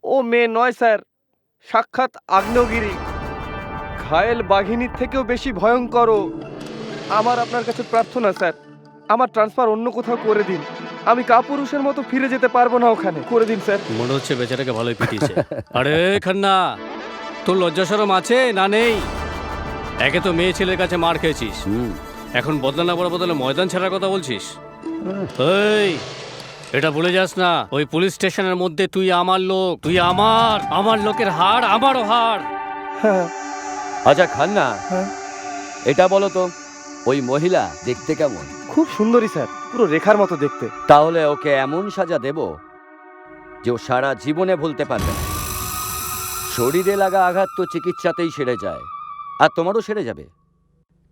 ও মেয়ে নয় স্যার, সাক্ষাৎ আগ্নেয়গিরি, ঘায়েল বাঘিনীর থেকেও বেশি ভয়ঙ্কর। আমার আপনার কাছে প্রার্থনা স্যার, আমার ট্রান্সফার অন্য কোথাও করে দিন। আমি কাপুরুষের মতো ফিরে যেতে পারবো না, ওখানে করে দিন স্যার। মনে হচ্ছে বেচারাকে ভালোই পিটিয়েছে। আরে খান্না, তোর লজ্জা শরম আছে না নেই? একে তো মেয়ে ছেলের কাছে মার খেয়েছিস, এখন বদলা না বলার বদলে ময়দান ছাড়ার কথা বলছিস। এই, এটা ভুলে যাস না, ওই পুলিশ স্টেশনের মধ্যে তুই আমার লোক, তুই আমার লোকের হাড় আমারও হাড়। আচ্ছা খান্না, এটা বলো তো, ওই মহিলা দেখতে কেমন? খুব সুন্দরী স্যার, পুরো রেখার মতো দেখতে। তাহলে ওকে এমন সাজা দেব যে ও সারা জীবনে ভুলতে পারবে না। শরীরে লাগা আঘাত তো চিকিৎসাতেই সেরে যায়, আর তোমারও সেরে যাবে,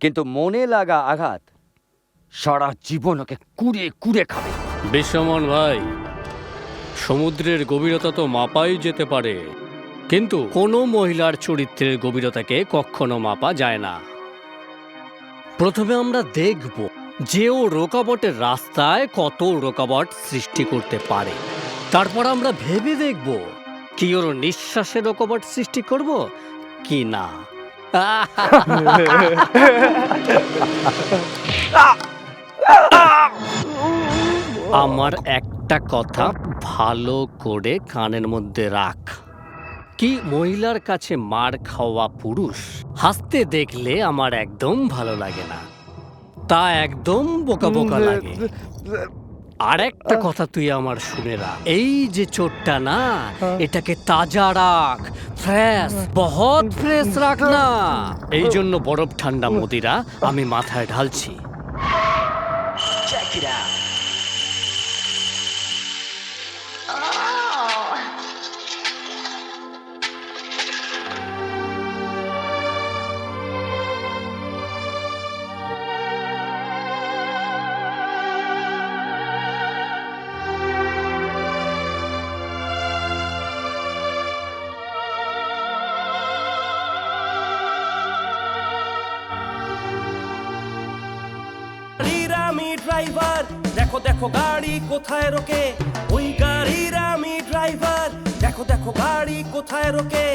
কিন্তু মনে লাগা আঘাত সারা জীবন ওকে কুড়ে কুড়ে খাবে। বিশ্বমন ভাই, সমুদ্রের গভীরতা তো মাপাই যেতে পারে, কিন্তু কোনো মহিলার চরিত্রের গভীরতাকে কখনো মাপা যায় না। প্রথমে আমরা দেখব যে ও রোকাবটের রাস্তায় কত রোকাবট সৃষ্টি করতে পারে, তারপর আমরা ভেবে দেখব কি ওর নিঃশ্বাসে রোকাবট সৃষ্টি করব কি না। আমার একটা কথা ভালো করে কানের মধ্যে রাখ, কি মহিলার কাছে মার খাওয়া পুরুষ হাসতে দেখলে আমার একদম ভালো লাগে না, তা একদম বোকা বোকা লাগে। আর একটা কথা তুই আমার শুনে রাখ, এই যে চোটটা না, এটাকে তাজা রাখ, ফ্রেশ, বহুত ফ্রেশ রাখ না। এই জন্য বরফ ঠান্ডা মদিরা আমি মাথায় ঢালছি। ড্রাইভার দেখো দেখো গাড়ি কোথায় রোকে, ওই গাড়ির আমি ড্রাইভার, দেখো দেখো গাড়ি কোথায় রোকে।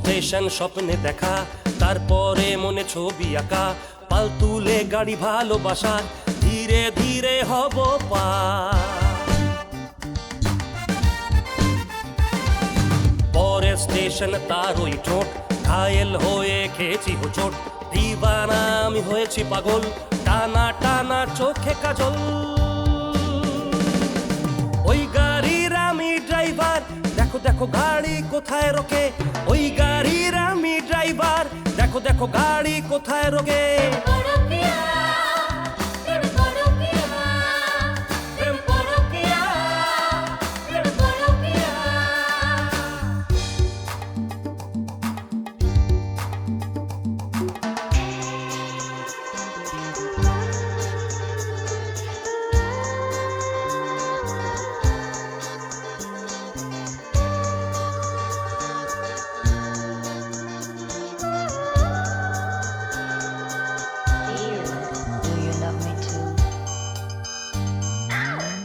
স্টেশন স্বপ্নে দেখা, তারপরে মনে ছবি আঁকা, পাল তুলে গাড়ি ভালোবাসা, ধীরে ধীরে হব পা। পরের স্টেশন তার ওই ঠোঁট, ঘায়েল হয়ে খেয়েছি হোঁচট, দিবানা আমি হয়েছি পাগল, টানা টানা চোখে কাজল। ওই গাড়ির আমি ড্রাইভার, দেখো দেখো গাড়ি কোথায় রোকে, ওই গাড়ির আমি ড্রাইভার, দেখো দেখো গাড়ি কোথায় রোকে।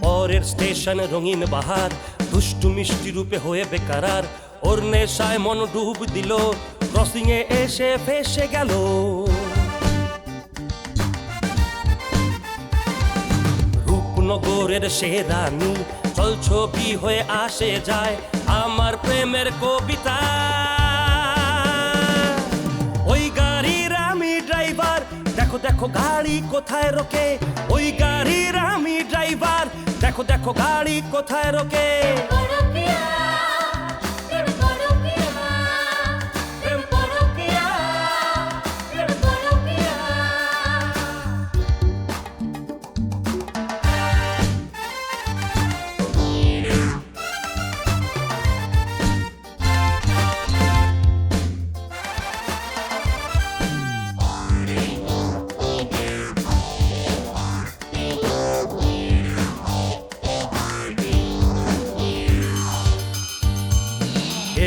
পরের স্টেশন রঙিন বাহার, দুষ্টু মিষ্টি রূপে হয়ে বেকারার, ওর নেশায় মন ডুব দিল, ক্রসিং এ এসে ফেসে গেল। রূপনগরের সে রানী, চল ছবি হয়ে আসে যায় আমার প্রেমের কবিতা। ওই গাড়ির আমি ড্রাইভার, দেখো দেখো গাড়ি কোথায় রোকে, ওই গাড়ির আমি ড্রাইভার, দেখো দেখো গাড়ি কোথায় রোকে।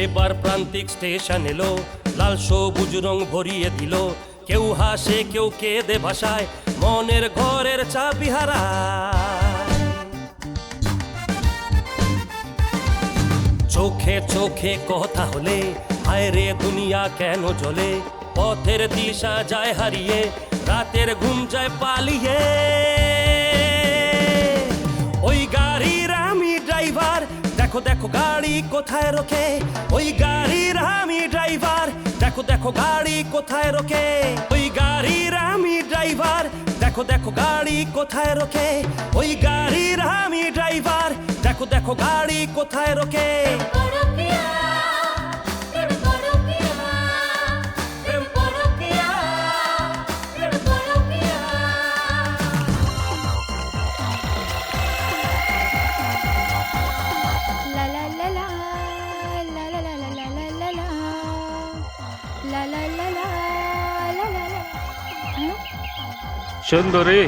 এবার প্রান্তিক স্টেশন এলো, লাল সবুজ রং ভরিয়ে দিল, কেউ হাসে কেউ কেঁদে ভাষায়, মনের ঘরের চাবি হারায়। চোখে চোখে কথা হলে, হায় রে দুনিয়া কেন জ্বলে, পথের দিশা যায় হারিয়ে, রাতের ঘুম যায় পালিয়ে। ওই গাড়ির আমি ড্রাইভার, দেখো দেখো গাড়ি কোথায় রোকে, ওই গাড়ির আমি ড্রাইভার, দেখো দেখো গাড়ি কোথায় রোকে। ওই গাড়ির আমি ড্রাইভার, দেখো দেখো গাড়ি কোথায় রোকে, ওই গাড়ির আমি ড্রাইভার, দেখো দেখো গাড়ি কোথায় রোকে। সুন্দরী,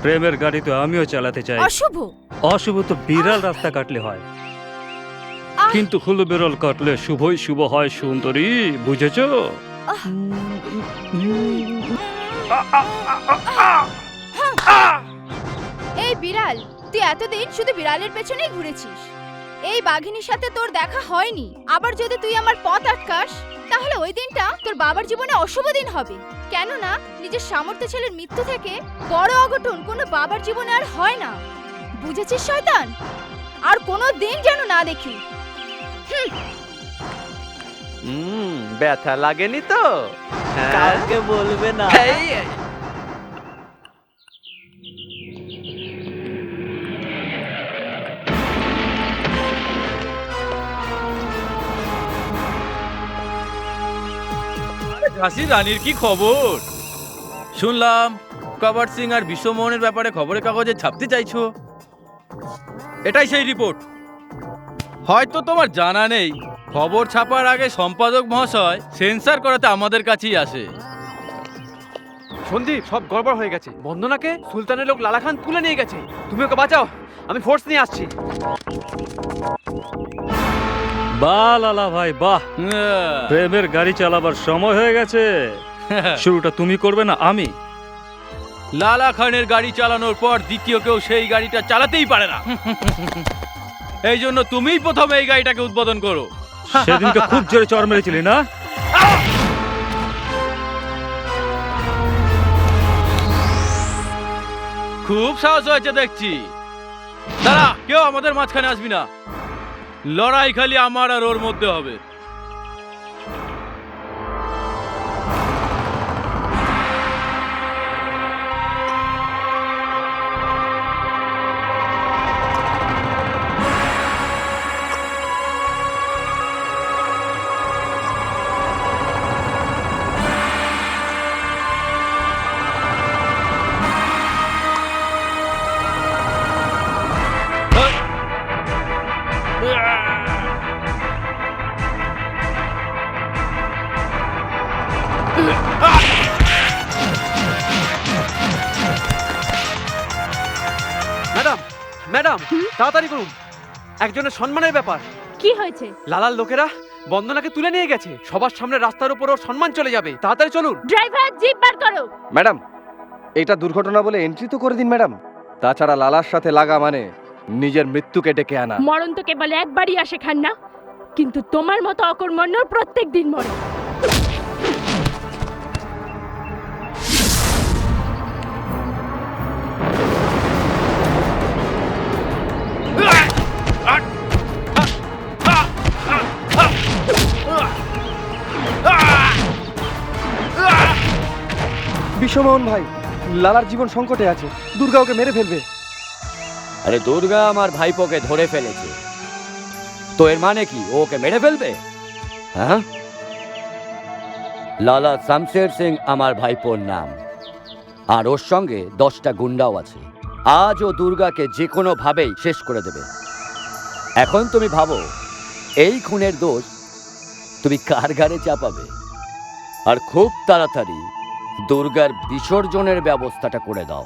প্রেমের গাড়ি তো আমিও চালাতে চাই। অশুভ। অশুভ তো বিড়াল রাস্তা কাটলে হয়, কিন্তু হুলো বেরল কাটলে শুভই শুভ হয় সুন্দরী, বুঝেছো? এই বিড়াল, তুই এতদিন শুধু বিড়ালের পেছনেই ঘুরেছিস, এই বাঘিনীর সাথে তোর দেখা হয়নি। আবার যদি তুই আমার পথ আটকাস, তাহলে ওই দিনটা তোর বাবার জীবনে অশুভ দিন হবে। কেননা নিজের সামর্থ্য ছেলের মৃত্যু থেকে বড় অঘটন কোনো বাবার জীবনে আর হয় না, বুঝেছিস শয়তান? আর কোনো দিন যেন না দেখি। ব্যথা লাগেনি তো? কাউকে বলবে না। ঝাঁসি রানীর কি খবর? শুনলাম কবর সিং আর বিশ্বমোহনের ব্যাপারে খবরের কাগজে ছাপতে চাইছো। এটাই সেই রিপোর্ট। হয়তো তোমার জানা নেই, খবর ছাপার আগে সম্পাদক মহাশয় সেন্সর করাতে আমাদের কাছেই আসে। সন্দীপ, সব গড়বড় হয়ে গেছে। বন্দনাকে সুলতানের লোক লালা খান তুলে নিয়ে গেছে। তুমি ওকে বাঁচাও, আমি ফোর্স নিয়ে আসছি। বাহ লালা ভাই বাহ, প্রেমের গাড়ি চালাবার সময় হয়ে গেছে। শুরুটা তুমি করবে না আমি? লালা খানের গাড়ি চালানোর পর দ্বিতীয় কেউ সেই গাড়িটা চালাতেই পারে না। এই জন্য তুমিই প্রথমে এই গাড়িটাকে উদ্বোধন করো। সেদিনকে খুব জোরে চড় মেরেছিলি না? খুব সাহস হয়েছে দেখছি। দাঁড়া, কেউ আমাদের মাঝখানে আসবি না। লড়াই খালি আমার আর ওর মধ্যে হবে। ম্যাডাম, ম্যাডাম, তাড়াতাড়ি করুন, একজনের সম্মানের ব্যাপার। কি হয়েছে? লালার লোকেরা বন্দনাকে তুলে নিয়ে গেছে। সবার সামনে রাস্তার উপর ওর সম্মান চলে যাবে। তাড়াতাড়ি চলুন। ড্রাইভার, জিপ বার করো। ম্যাডাম, এটা দুর্ঘটনা বলে এন্ট্রি তো করে দিন ম্যাডাম। তাছাড়া লালার সাথে লাগা মানে নিজের মৃত্যুকে ডেকে আনা। মরণ তো কেবল একবারই আসে খান্না, কিন্তু তোমার মতো অকর্মণ্য প্রত্যেক দিন মরে। বিশ্বমোহন ভাই, লালার জীবন সংকটে আছে। দুর্গা ওকে মেরে ফেলবে। আরে দুর্গা আমার ভাইপোকে ধরে ফেলেছে, তো এর মানে কি ও ওকে মেরে ফেলবে? হ্যাঁ, লালা শামশের সিং আমার ভাইপোর নাম, আর ওর সঙ্গে 10টা গুন্ডাও আছে। আজ ও দুর্গাকে যে কোনো ভাবেই শেষ করে দেবে। এখন তুমি ভাবো, এই খুনের দোষ তুমি কার ঘাড়ে চাপাবে? আর খুব তাড়াতাড়ি দুর্গার বিসর্জনের ব্যবস্থাটা করে দাও।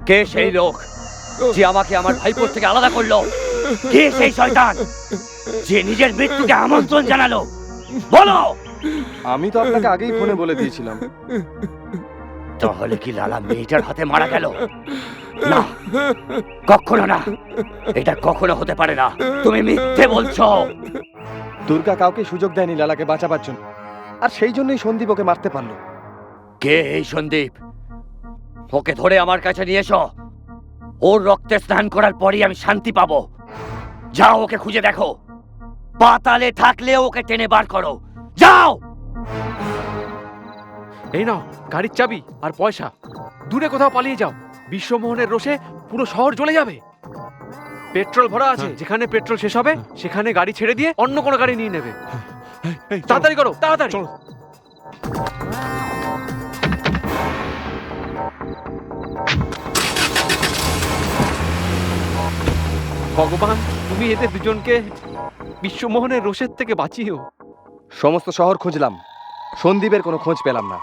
কে সেই লোক যে আমাকে আমার ভাইপোর থেকে আলাদা করলো? কে সেই শয়তান যে নিজের মৃত্যুকে আমন্ত্রণ জানালো? বলো। আমি তো আপনাকে আগেই ফোনে বলে দিয়েছিলাম। তাহলে কি লালা মেয়েটার হাতে মারা গেল? না, কখনো না, এটা কখনো হতে পারে না। তুমি মিথ্যে বলছো। দুর্গা কাউকে সুযোগ দেয়নি লালাকে বাঁচাবার জন্য, আর সেই জন্যই সন্দীপ ওকে মারতে পারলো। কে এই সন্দীপ? ওকে ধরে আমার কাছে নিয়ে এসো। ওর রক্তে স্নান করার পরই আমি শান্তি পাবো। যাও, ওকে খুঁজে দেখো। পাতালে থাকলে ওকে টেনে বার করো। যাও। এই নাও গাড়ির চাবি আর পয়সা। দূরে কোথাও পালিয়ে যাও। বিশ্বমোহনের রোষে পুরো শহর জ্বলে যাবে। পেট্রোল ভরা আছে, যেখানে পেট্রোল শেষ হবে সেখানে গাড়ি ছেড়ে দিয়ে অন্য কোনো গাড়ি নিয়ে নেবে। তাড়াতাড়ি করো, তাড়াতাড়ি। ভগবান, তুমি এদের দুজনকে বিশ্বমোহনের রোষের থেকে বাঁচিও। সমস্ত শহর খুঁজলাম, সন্দীপের কোনো খোঁজ পেলাম না।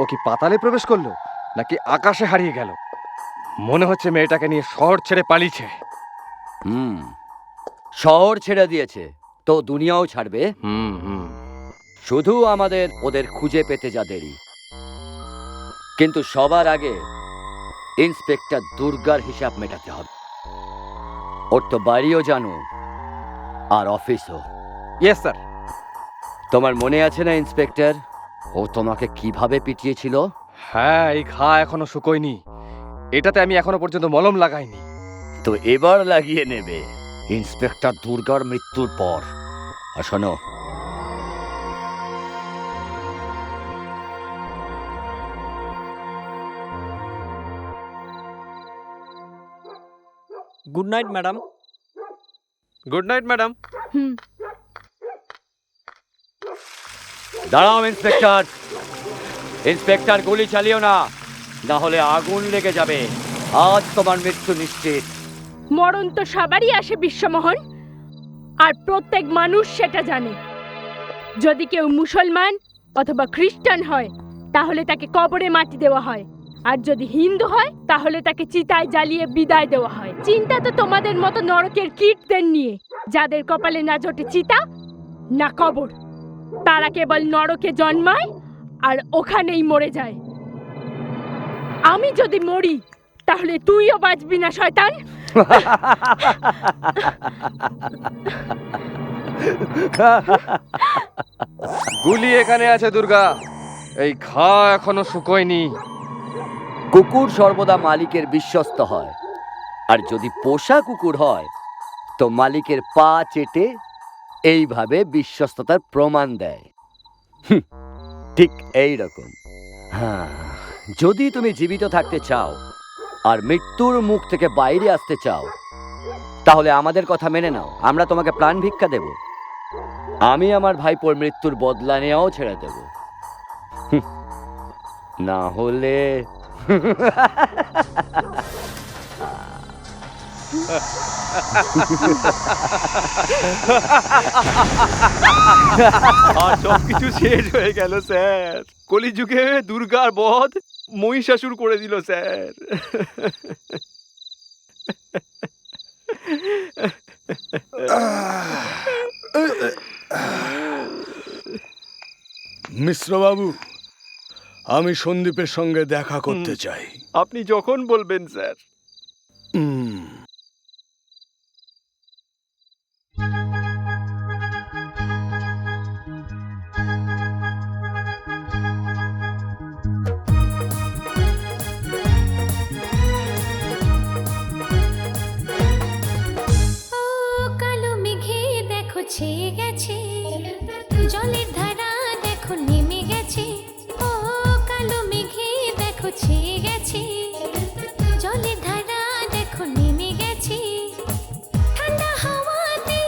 ও কি পাতালে প্রবেশ করলো নাকি আকাশে হারিয়ে গেল? মনে হচ্ছে মেয়েটাকে নিয়ে শহর ছেড়ে পালিয়েছে। শহর ছেড়ে দিয়েছে তো দুনিয়াও ছাড়বে। শুধু আমাদের ওদের খুঁজে পেতে যা দেরি। কিন্তু সবার আগে ইন্সপেক্টর দুর্গার হিসাব মেটাতে হবে। ওর তো বাড়িও জানো আর অফিসও। Yes sir. তোমার মনে আছে না ইন্সপেক্টর, ও তোমাকে কিভাবে পিটিয়েছিল? হ্যাঁ, এই ঘা এখনো শুকোয়নি। এটাতে আমি এখনো পর্যন্ত মলম লাগাইনি। তো এবার লাগিয়ে নেবে ইন্সপেক্টর দুর্গার মৃত্যুর পর। আর শোনো, good night madam. Good night madam. Hmm. দাঁড়াও ইন্সপেক্টর। ইন্সপেক্টর, গুলি চালিও না, না হলে আগুন লেগে যাবে। আজ তোমার মৃত্যু নিশ্চিত। মরণ তো সবারই আসে বিশ্বমোহন, আর প্রত্যেক মানুষ সেটা জানে। যদি কেউ মুসলমান অথবা খ্রিস্টান হয় তাহলে তাকে কবরে মাটি দেওয়া হয়, আর যদি হিন্দু হয় তাহলে তাকে চিতায় জ্বালিয়ে বিদায় দেওয়া হয়। চিন্তা তো তোমাদের মতো নরকের কীটদের নিয়ে, যাদের কপালে না জোটে চিতা না কবর। তারা কেবল নরকে জন্মায় আর ওখানেই মরে যায়। আমি যদি মরি তাহলে তুইও বাঁচবি না শয়তান। গুলি এখানে আছে দুর্গা, এই ঘা এখনো শুকোয়নি। কুকুর সর্বদা মালিকের বিশ্বস্ত হয়, আর যদি পোষা কুকুর হয় তো মালিকের পা চেটে এইভাবে বিশ্বস্ততার প্রমাণ দেয়। ঠিক এই রকম। হ্যাঁ, যদি তুমি জীবিত থাকতে চাও আর মৃত্যুর মুখ থেকে বাইরে আসতে চাও তাহলে আমাদের কথা মেনে নাও, আমরা তোমাকে প্রাণ ভিক্ষা দেব। আমি আমার ভাইপোর মৃত্যুর বদলা নেওয়াও ছেড়ে দেব। না হলে আর সবকিছু শেষ হয়ে গেল স্যার। কলিযুগে দুর্গার বধ মহিষাসুর করে দিল স্যার। মিশ্রবাবু, আমি সন্দীপের সঙ্গে দেখা করতে চাই। আপনি যখন বলবেন স্যার। কালো মেঘে দেখো ছেয়ে গেছে, জলের ধারা দেখো নেমে গেছে। ও কালো মেঘে দেখো ছেয়ে গেছে, জলের ধারা দেখো নেমে গেছে। ঠান্ডা হাওয়াতে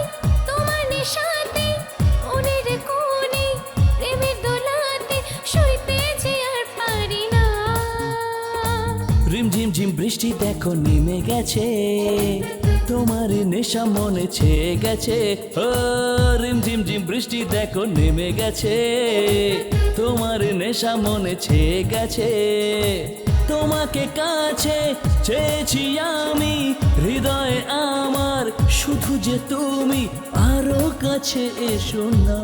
তোমার নেশাতে মনের কোণে প্রেমের দোলাতে শুইতে যে আর পারি না। রিমঝিম ঝিম বৃষ্টি দেখো নেমে গেছে, তোমার নেশা মনে ছেয়ে গেছে। ও রিমঝিম ঝিম বৃষ্টি দেখো নেমে গেছে, তোমার নেশা মনে ছেয়ে গেছে। তোমাকে কাছে চেয়েছি আমি, হৃদয়ে আমার শুধু যে তুমি, আরো কাছে এসো না।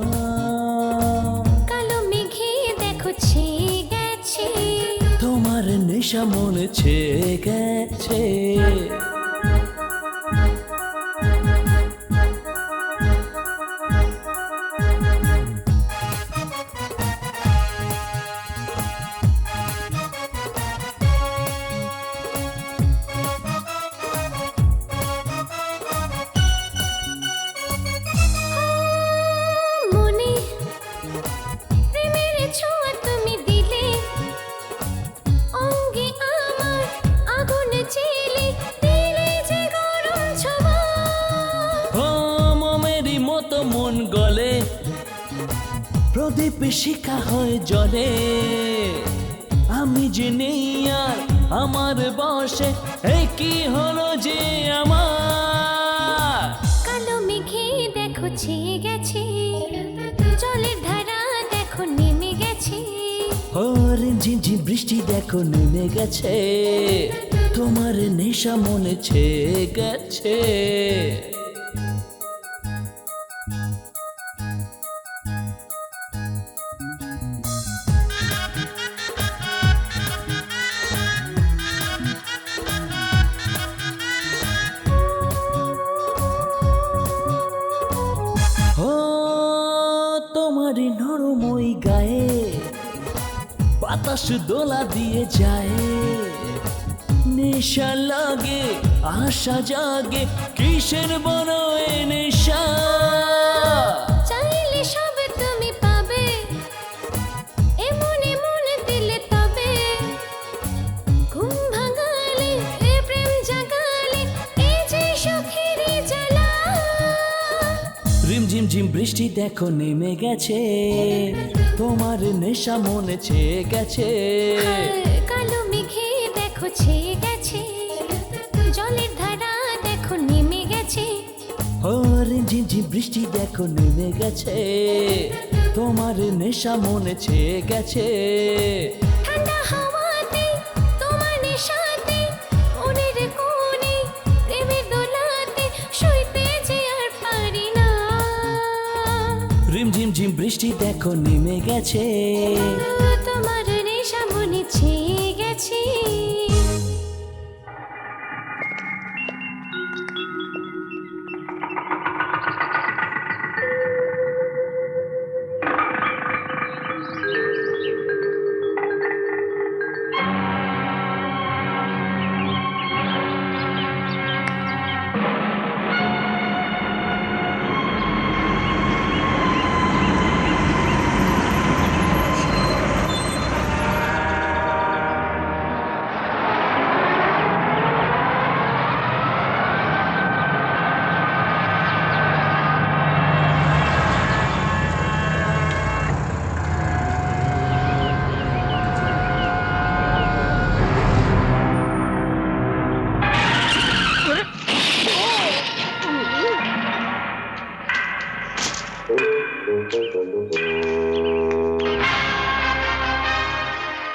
কালো মেঘে দেখো ছেয়ে গেছে, তোমার নেশা মনে ছেয়ে গেছে। মনে প্রেমের ছোঁয়া তুমি দিলে, অঙ্গে আমার আগুন জ্বেলে দিলে যে গরম ছোঁয়া। ও মোমেরই মতো মন গলে, প্রদীপ শিখা হয় জলে। আমি যে নেই আর আমার বসে, এই কি হলো যে আমার। কালো মেঘে দেখো ছেয়ে গেছে, জলের ধারা দেখো নেমে গেছে। ও রিমঝিম ঝিম বৃষ্টি দেখো নেমে গেছে, তোমার নেশা মনে ছেয়ে গেছে। গায়ে বাতাস দোলা দিয়ে যায় নেশা লাগে আশা জাগে কিসের বড় এ নেশা চাইলে সব তুমি পাবে এমন এমন দিলে তবে ঘুম ভাঙালে এ প্রেম জাগালে এই যে সুখের জ্বালা রিমঝিম ঝিম বৃষ্টি দেখো নেমে গেছে তোমার নেশা মনে চেয়ে গেছে কালো মেঘে দেখো ছেয়ে গেছে জলের ধারা দেখো নেমে গেছে ও রিমঝিম ঝিম বৃষ্টি দেখো নেমে গেছে তোমার নেশা মনে চেয়ে গেছে ঠান্ডা হাওয়াতে তোমার নেশাতে মনের কোণে প্রেমের দোলাতে শুইতে যে আর পারি না রিমঝিম ঝিম বৃষ্টি দেখো নেমে গেছে তোমার নেশা মনে ছেয়ে গেছে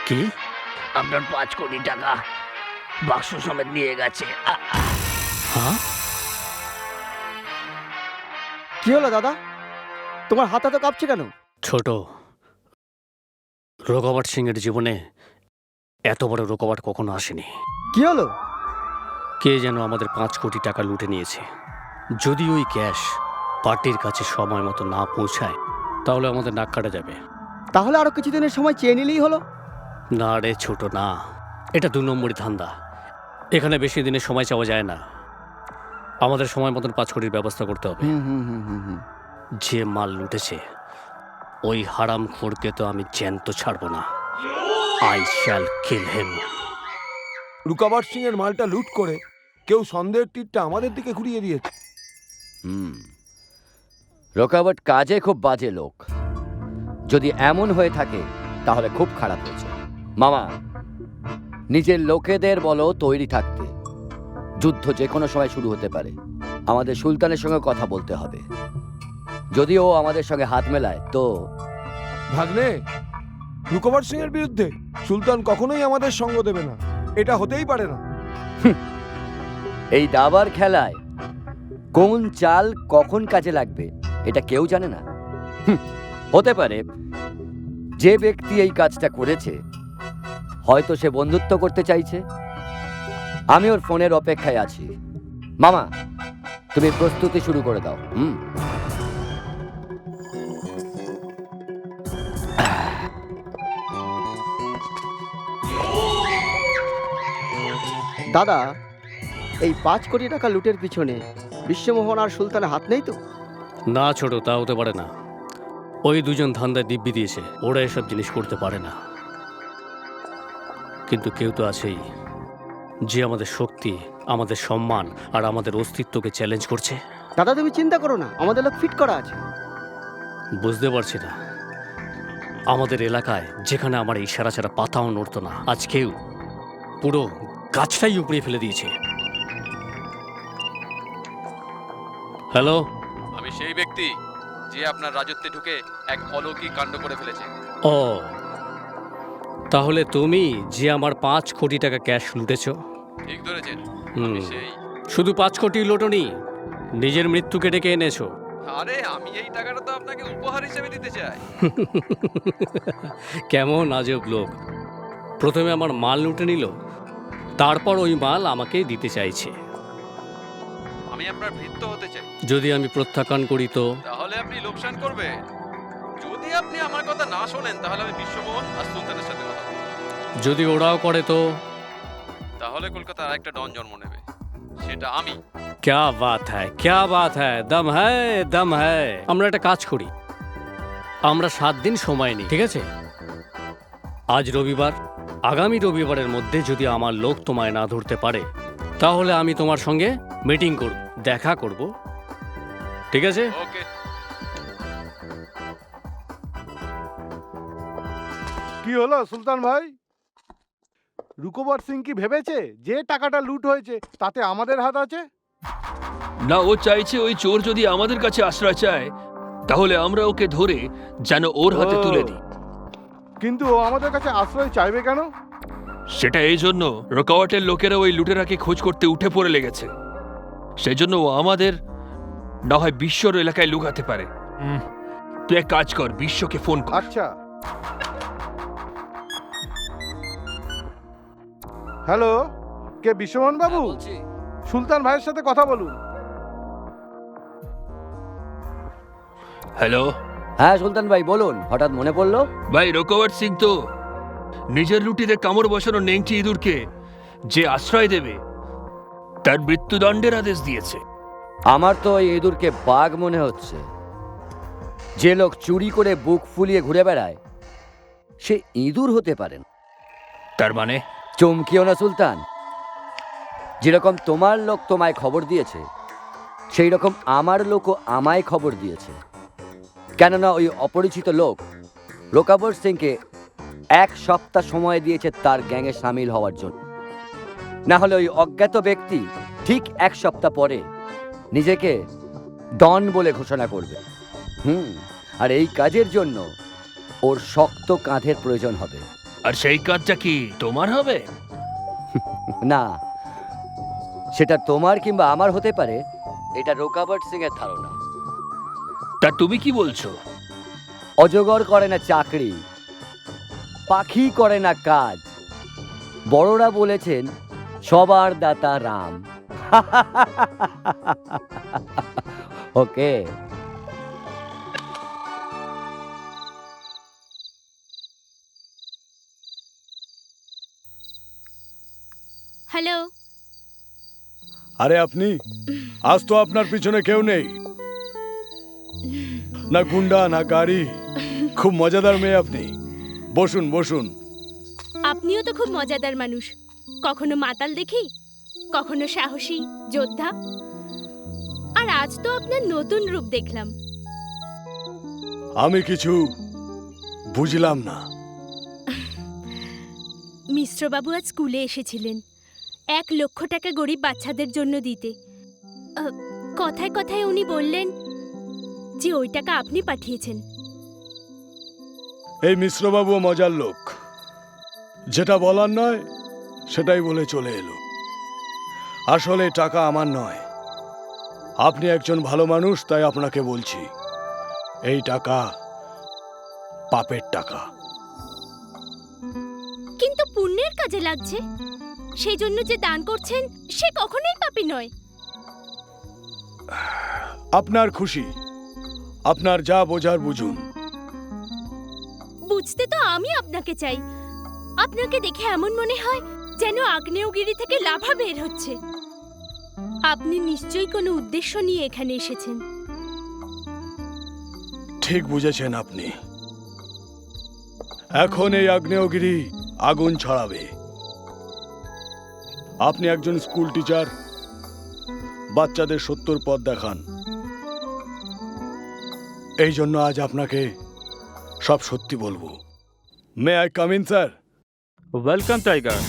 কি আপনার 5 কোটি টাকা বাক্স সমেত নিয়ে গেছে হ্যাঁ কি হলো দাদা, তোমার হাত তো কাঁপছে কেন? ছোট রোগাবাট সিং এর জীবনে এত বড় রোগাবাট কখনো আসেনি। কি হলো? কে যেন আমাদের 5 কোটি টাকা লুটে নিয়েছে। যদি ওই ক্যাশ পার্টির কাছে সময় মতো না পৌঁছায় তাহলে আমাদের নাক কাটা যাবে। তাহলে আরো কিছুদিনের সময় চেয়ে নিলেই হলো। না রে ছোট, না, এটা 2 নম্বরই ধান্দা। এখানে বেশি দিনের সময় চাওয়া যায় না। আমাদের সময় মতন 5 কোটির ব্যবস্থা করতে হবে। যে মাল লুটেছে ওই হারামখোরকে তো আমি জ্যান্ত ছাড়বো না। আই শ্যাল কিল হিম। রুকাবট সিং এর মালটা লুট করে কেউ সন্দেহের তীরটা আমাদের দিকে ঘুরিয়ে দিয়েছে। রোকাবট কাজে খুব বাজে লোক। যদি এমন হয়ে থাকে তাহলে খুব খারাপ হয়েছে। মামা, নিজের লোকেদের বলো তৈরি থাকতে। যুদ্ধ যে কোনো সময় শুরু হতে পারে। আমাদের সুলতানের সঙ্গে কথা বলতে হবে। যদি ও আমাদের সঙ্গে হাত মেলায় তো। ভাগ্নে, রুকাবট সিং এর বিরুদ্ধে সুলতান কখনোই আমাদের সঙ্গ দেবে না। এটা হতেই পারে না। এই দাবার খেলায় কোন চাল কখন কাজে লাগবে এটা কেউ জানে না। হতে পারে যে ব্যক্তি এই কাজটা করেছে হয়তো সে বন্ধুত্ব করতে চাইছে। আমি ওর ফোনের অপেক্ষায় আছি। মামা, তুমি প্রস্তুতি শুরু করে দাও। দাদা, এই 5 কোটি টাকা লুটের পিছনে বিশ্বমোহন আর সুলতানের হাত নেই তো? না ছোট, তা হতে পারে না। ওই দুজন ধান্দায় দিব্যি দিয়েছে, ওরা এসব জিনিস করতে পারে না। কিন্তু কেউ তো আছেই যে আমাদের শক্তি, আমাদের সম্মান আর আমাদের অস্তিত্বকে চ্যালেঞ্জ করছে। দাদা তুমি চিন্তা করো না, আমাদের লোক ফিট করা আছে। বুঝতে পারছি না, আমাদের এলাকায় যেখানে আমার ইশারা ছাড়া পাতাও নড়তো না, আজ কেউ পুরো গাছটাই উপড়ে ফেলে দিয়েছে। হ্যালো, আমি সেই ব্যক্তি যে আপনার রাজত্বে ঢুকে এক অলৌকিক কাণ্ড করে ফেলেছে। ও, তাহলে তুমি যে আমার 5 কোটি টাকা ক্যাশ লুটেছো? ঠিক ধরেছেন, সেই। শুধু 5 কোটি লোটনি, নিজের মৃত্যুকে ডেকে এনেছো। আরে আমি এই টাকাটা তো আপনাকে উপহার হিসেবে দিতে চাই। কেমন আজব লোক! প্রথমে আমার মাল লুটে নিল, তারপর ওই মাল আমাকে দিতে চাইছে। আমি আপনার ভৃত্য হতে চাই। যদি আমি প্রত্যাখ্যান করি তো? তাহলে আপনি লোকসান করবেন। যদি আপনি আমার কথা না শোনেন তাহলে আমি বিশ্বমোহন আর সুলতানের সাথে কথা বলবো। যদি ওরাও করে তো? তাহলে কলকাতার আরেকটা ডন জন্ম নেবে, সেটা আমি। ক্যা বাত হ্যায়, ক্যা বাত হ্যায়, দম হ্যায়, দম হ্যায়। আমরা একটা কাজ করি, আমরা 7 দিন সময় নিই, ঠিক আছে? আজ রবিবার, আগামী রবিবারের মধ্যে যদি আমার লোক তোমায় না ধরতে পারে তাহলে আমি তোমার সঙ্গে মিটিং করব, দেখা করব, ঠিক আছে? ওকে। কি হলো সুলতান ভাই? রুকোবর সিং কি ভেবেছে যে টাকাটা লুট হয়েছে তাতে আমাদের হাত আছে? না, ও চাইছে ওই চোর যদি আমাদের কাছে আশ্রয় চায় তাহলে আমরা ওকে ধরে যেন ওর হাতে তুলে দিই। কিন্তু ও আমাদের কাছে আশ্রয় চাইবে কেন? সেটা এই জন্য রোকাওয়াটের লোকেরা ওই লুটেরাকে খোঁজ করতে উঠে পড়ে লেগেছে। সেই জন্য ও আমাদের না হয় বিশ্বর এলাকায় লুকাতে পারে। তুই এক কাজ কর, বিশ্বকে ফোন কর। আচ্ছা। হ্যালো, কে বিশ্বমোহন বাবু? সুলতান ভাইয়ের সাথে কথা বলুন। হ্যালো। হ্যাঁ সুলতান ভাই বলুন, হঠাৎ মনে পড়লো? ভাই, রোকাওয়াট সিং তো নিজের লুটিতে কামড় বসানো নেংটি ইঁদুরকে যে আশ্রয় দেবে তার মৃত্যুদণ্ডের আদেশ দিয়েছে। আমার তো ওই ইঁদুরকে বাঘ মনে হচ্ছে। যে লোক চুরি করে বুক ফুলিয়ে ঘুরে বেড়ায় সে ইঁদুর হতে পারেন। তার মানে? চমকিও না সুলতান, যেরকম তোমার লোক তোমায় খবর দিয়েছে সেই রকম আমার লোকও আমায় খবর দিয়েছে। কেননা ওই অপরিচিত লোক রোকাবর সিংকে 1 সপ্তাহ সময় দিয়েছে তার গ্যাংয়ে সামিল হওয়ার জন্য। না হলে ওই অজ্ঞাত ব্যক্তি ঠিক 1 সপ্তাহ পরে নিজেকে ডন বলে ঘোষণা করবে। আর এই কাজের জন্য ওর শক্ত কাঁধের প্রয়োজন হবে। আর সেই কাজটা কি তোমার হবে? না, সেটা তোমার কিংবা আমার হতে পারে, এটা রোকাবট সিং এর ধারণা। তা তুমি কি বলছো? অজগর করে না চাকরি, পাখি করে না কাজ। বড়রা বলেছেন সবার দাতা রাম। ওকে। হ্যালো। আরে আপনি? আজ তো আপনার পিছনে কেউ নেই, না গুন্ডা না গাড়ি। খুব মজাদার মেয়ে আপনি। বসুন বসুন। আপনিও তো খুব মজাদার মানুষ। কখনো মাতাল দেখি, কখনো সাহসী যোদ্ধা, আর আজ তো আপনার নতুন রূপ দেখলাম। আমি কিছু বুঝলাম না। মিশ্রবাবু আজ স্কুলে এসেছিলেন 1 লক্ষ টাকা গরিব বাচ্চাদের জন্য দিতে। কথায় কথায় উনি বললেন যে ওই টাকা আপনি পাঠিয়েছেন। এই মিশ্রবাবু মজার লোক, যেটা বলার নয় সেটাই বলে চলে এলো। আসলে টাকা আমার নয়, আপনি একজন ভালো মানুষ তাই আপনাকে বলছি, এই টাকা পাপের টাকা। কিন্তু পুণ্যের কাজে লাগছে, সেই জন্য যে দান করছেন সে কখনোই পাপী নয়। আপনার খুশি, আপনার যা বোঝার বুঝুন। বুঝতে তো আমি আপনাকে চাই। আপনাকে দেখে এমন মনে হয় যেন আগ্নেয়গিরি থেকে লাভা বের হচ্ছে। আপনি নিশ্চয়ই কোনো উদ্দেশ্য নিয়ে এখানে এসেছেন। ঠিক বুঝেছেন আপনি। এখন এই আগ্নেয়গিরি আগুন ছড়াবে। আপনি একজন স্কুল টিচার, বাচ্চাদের 70 পথ দেখান। এই জন্য আজ আপনাকে সব সত্যি বলবো। May I come in sir? Welcome tiger,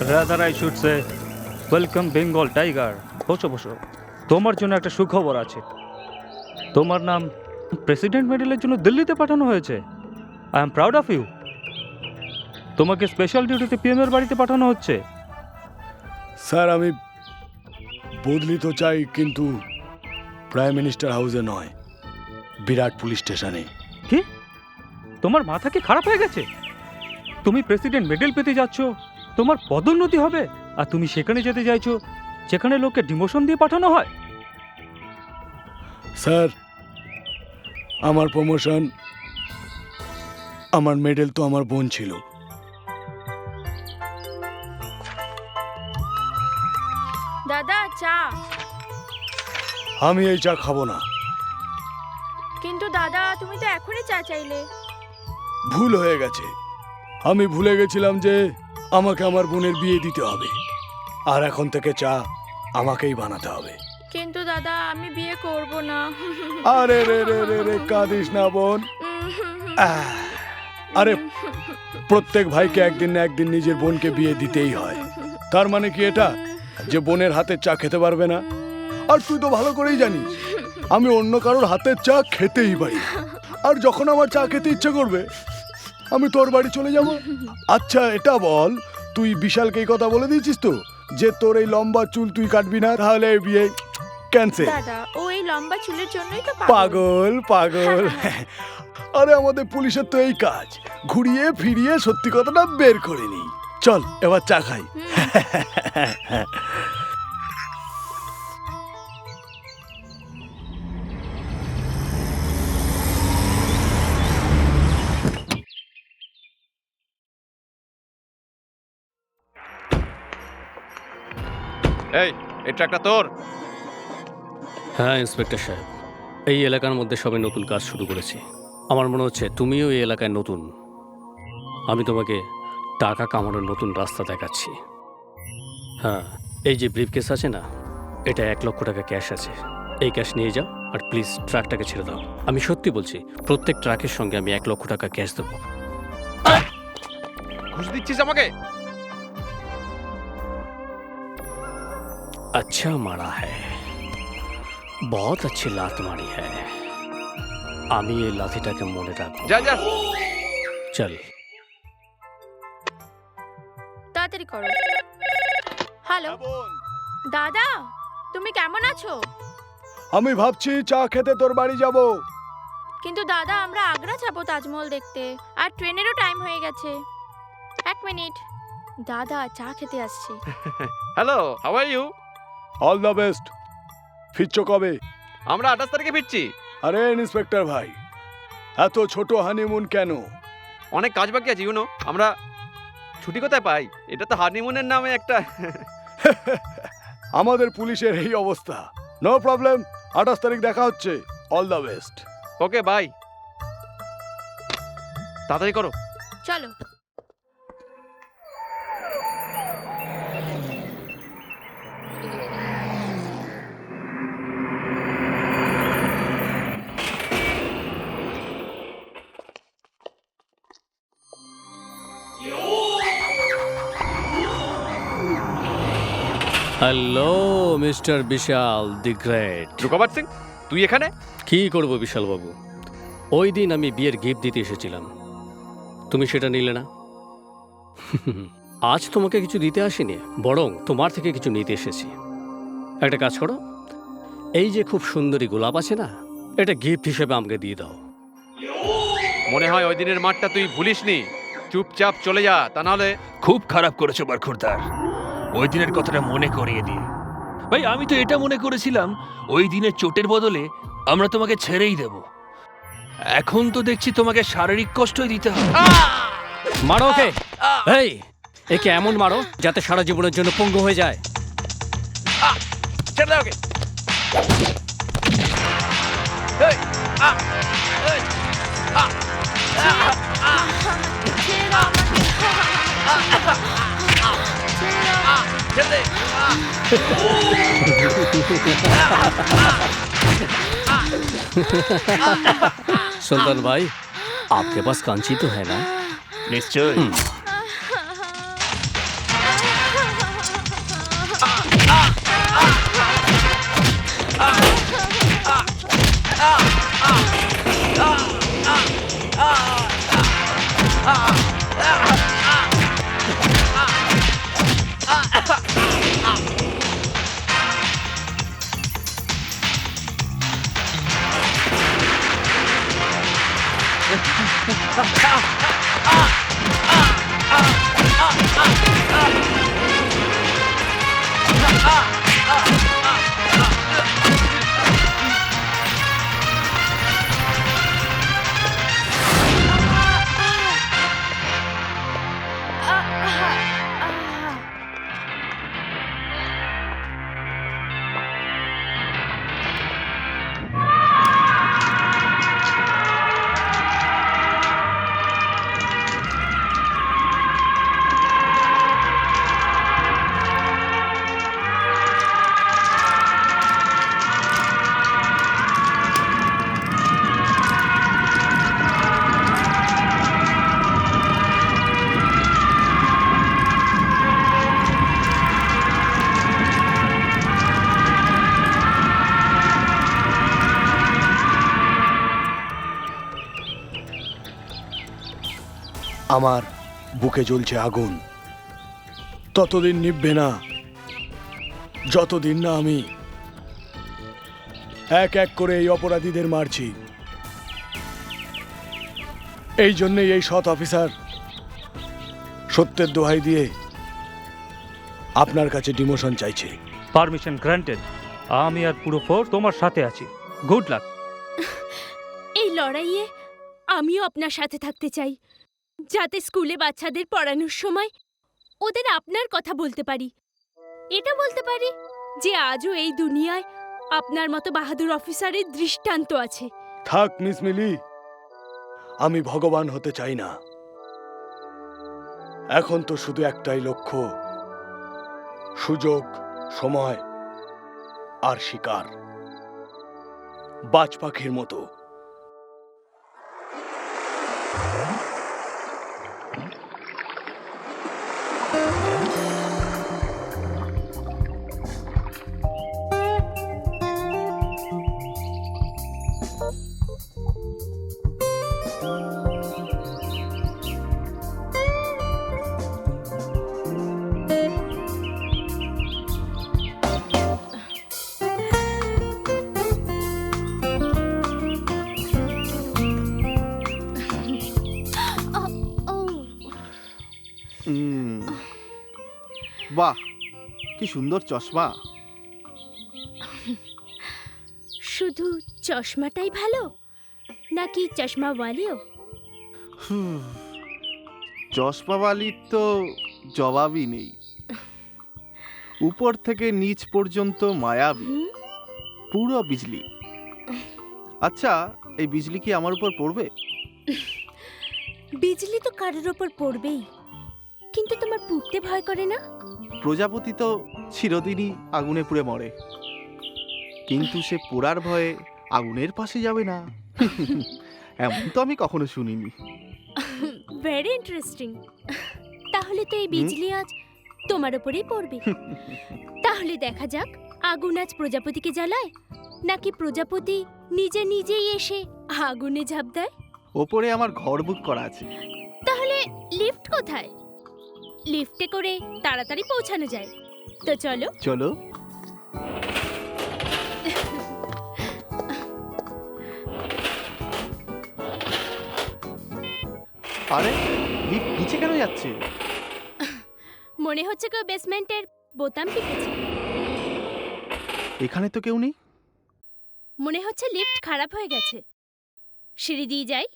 rather I should say welcome Bengal tiger. বসো বসো, তোমার জন্য একটা সুখবর আছে। তোমার নাম প্রেসিডেন্ট মেডেলের জন্য দিল্লিতে পাঠানো হয়েছে। I am proud of you. তোমাকে স্পেশাল ডিউটিতে পিএমের বাড়িতে পাঠানো হচ্ছে। স্যার আমি বদলি তো চাই, কিন্তু প্রাইম মিনিস্টার হাউসে নয়, বিরাট পুলিশ স্টেশনে। কি তোমার মাথা কি খারাপ হয়ে গেছে? তুমি প্রেসিডেন্ট মেডেল পেতে যাচ্ছ, তোমার পদোন্নতি হবে, আর তুমি সেখানে যেতে চাইছো যেখানে লোককে ডিমোশন দিয়ে পাঠানো হয়। স্যার আমার প্রমোশন আমার মেডেল তো আমার বোন ছিল। দাদা চা। আমি এই চা খাবো না। কিন্তু দাদা তুমি তো এখনই চা চাইলে। ভুল হয়ে গেছে। আমি ভুলে গেছিলাম যে আমাকে আমার বোনের বিয়ে দিতে হবে, আর এখন থেকে চা আমাকেই বানাতে হবে। কিন্তু দাদা আমি বিয়ে করব না। আরে রে রে রে রে, কাঁদিস না বোন। আরে প্রত্যেক ভাইকে একদিন না একদিন নিজের বোনকে বিয়ে দিতেই হয়। তার মানে কি এটা যে বোনের হাতের চা খেতে পারবে না? আর তুই তো ভালো করেই জানিস আমি অন্য কারোর হাতের চা খেতেই পারি না। আর যখন আমার চা খেতে ইচ্ছে করবে আমি তোর বাড়ি চলে যাব। আচ্ছা এটা বল, তুই বিশালকে এই কথা বলে দিয়েছিস তো যে তোর এই লম্বা চুল তুই কাটবি না, তাহলে এই বিয়ে ক্যান্সেল? দাদা ও এই লম্বা চুলের জন্যই তো পাগল পাগল। আরে আমাদের পুলিশের তো এই কাজ, ঘুরিয়ে ফিরিয়ে সত্যি কথাটা বের করে নি। চল এবার চা খাই। এই ট্রাকটা তোর? হ্যাঁ ইন্সপেক্টর সাহেব, এই এলাকার মধ্যে সবে নতুন কাজ শুরু করেছি। আমার মনে হচ্ছে তুমিও এই এলাকায় নতুন। আমি তোমাকে টাকা কামানোর নতুন রাস্তা দেখাচ্ছি। হ্যাঁ, এই যে ব্রিফকেস আছে না, এটা 1 লক্ষ টাকা ক্যাশ আছে। এই ক্যাশ নিয়ে যাও আর প্লিজ ট্রাকটাকে ছেড়ে দাও। আমি সত্যি বলছি, প্রত্যেক ট্রাকের সঙ্গে আমি 1 লক্ষ টাকা ক্যাশ দেবো। ঘুষ দিচ্ছিস আমাকে? अच्छा मारा है, बहुत अच्छी लात मारी है। আমি এই লাঠিটাকে মনে রাখবো। যা যা চল। তাড়াতাড়ি করো। হ্যালো দাদা, তুমি কেমন আছো? আমি ভাবছি চা খেতে তোর বাড়ি যাব। কিন্তু দাদা আমরা আগ্রা যাবো তাজমহল দেখতে, আর ট্রেনেরও টাইম হয়ে গেছে। 1 মিনিট দাদা, চা খেতে আসছি। Hello, how are you? All the best. ফিরছো কবে? আমরা 28 তারিখে ফিরছি। আরে ইন্সপেক্টর ভাই, এত ছোট হানিমুন কেন? অনেক কাজ বাকি আছে, ইউনো। আমরা ছুটি কোথায় পাই? এটা তো হানিমুনের নামে একটা। আমাদের পুলিশের এই অবস্থা। নো প্রবলেম, 28 তারিখ দেখা হচ্ছে। All the best. Okay bye. তাড়াতাড়ি করো। চলো। Hello mister Vishal the great. রুকাবাত সিং, তুই এখানে? কি করব বিশাল বাবু, ওই দিন আমি বিয়ের গিফট দিতে এসেছিলাম, তুমি সেটা নিলে না। আজ তোমাকে কিছু দিতে আসিনি, বরং তোমার থেকে কিছু নিতে এসেছি। একটা কাজ করো, এই যে খুব সুন্দরী গোলাপ আছে না, এটা গিফট হিসেবে আমাকে দিয়ে দাও। মনে হয় ওই দিনের মাঠটা তুই ভুলিসনি। চুপচাপ চলে যা, তা নাহলে। খুব খারাপ করেছো বরখুরদার, ওই দিনের কথাটা মনে করিয়ে দিয়ে। ভাই আমি তো এটা মনে করেছিলাম ওই দিনের চোটের বদলে আমরা তোমাকে ছেড়েই দেব। এখন তো দেখছি তোমাকে শারীরিক কষ্টই দিতে হবে। মারো ওকে। এই, একে এমন মারো যাতে সারা জীবনের জন্য পঙ্গু হয়ে যায়। ছেড়ে দাও ওকে। सुल्तान भाई, आपके पास कांची तो है ना? निश्चय। আমার বুকে জ্বলছে আগুন, ততদিন নিভবে না যতদিন না আমি এক এক করে এই অপরাধীদের মারছি। এই জন্যই এই সৎ অফিসার সত্যের দোহাই দিয়ে আপনার কাছে ডিমোশন চাইছে। Permission granted. আমি আর পুরো ফোর্স তোমার সাথে আছি। Good luck. এই লড়াইয়ে আমিও আপনার সাথে থাকতে চাই, যাতে স্কুলে বাচ্চাদের পড়ানোর সময় ওদের আপনার কথা বলতে পারি। এটা বলতে পারি যে আজও এই দুনিয়ায় আপনার মতো বাহাদুর অফিসারের দৃষ্টান্ত আছে। থাক মিস মিলি, আমি ভগবান হতে চাই না। এখন তো শুধু একটাই লক্ষ্য, সুযোগ, সময় আর শিকার, বাজ পাখির মতো। বাহ, কি সুন্দর চশমা। শুধু চশমাটাই ভালো নাকি চশমাওয়ালিও? চশমাওয়ালির তো জবাবই নেই। উপর থেকে নিচ পর্যন্ত মায়াবী, পুরো বিজলি। আচ্ছা, এই বিজলি কি আমার উপর পড়বে? বিজলি তো কারোর ওপর পড়বেই, কিন্তু তোমার পুড়তে ভয় করে না? প্রজাপতি তো চিরদিনই আগুনে পুড়ে মরে, কিন্তু সে পোড়ার ভয়ে আগুনের পাশে যাবে না। এমন তো আমি কখনো শুনিনি। Very interesting. তাহলে তো এই বিজলি আজ তোমার ওপরেই পড়বে। তাহলে দেখা যাক, আগুন আজ প্রজাপতিকে জ্বালায় নাকি প্রজাপতি নিজে নিজেই এসে আগুনে ঝাঁপ দেয়। ওপরে আমার ঘর বুক করা আছে। তাহলে লিফট কোথায়? লিফটে করে তাড়াতাড়ি পৌঁছানো যায় তো চলো। চলো। আরে লিফট নিচে কেন যাচ্ছে? মনে হচ্ছে কেউ বেসমেন্টের বোতাম টিপেছে। এখানে তো কেউ নেই। মনে হচ্ছে লিফট খারাপ হয়ে গেছে। সিঁড়ি দিয়ে যাই।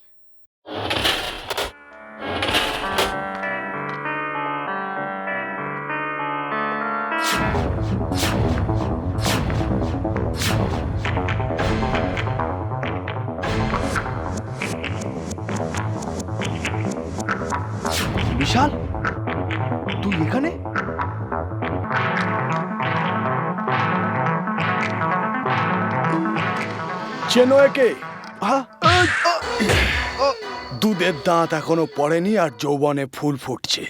বিশাল, তুই এখানে? চেনো একে? দুধের দাঁত এখনো পড়েনি আর যৌবনে ফুল ফুটছে।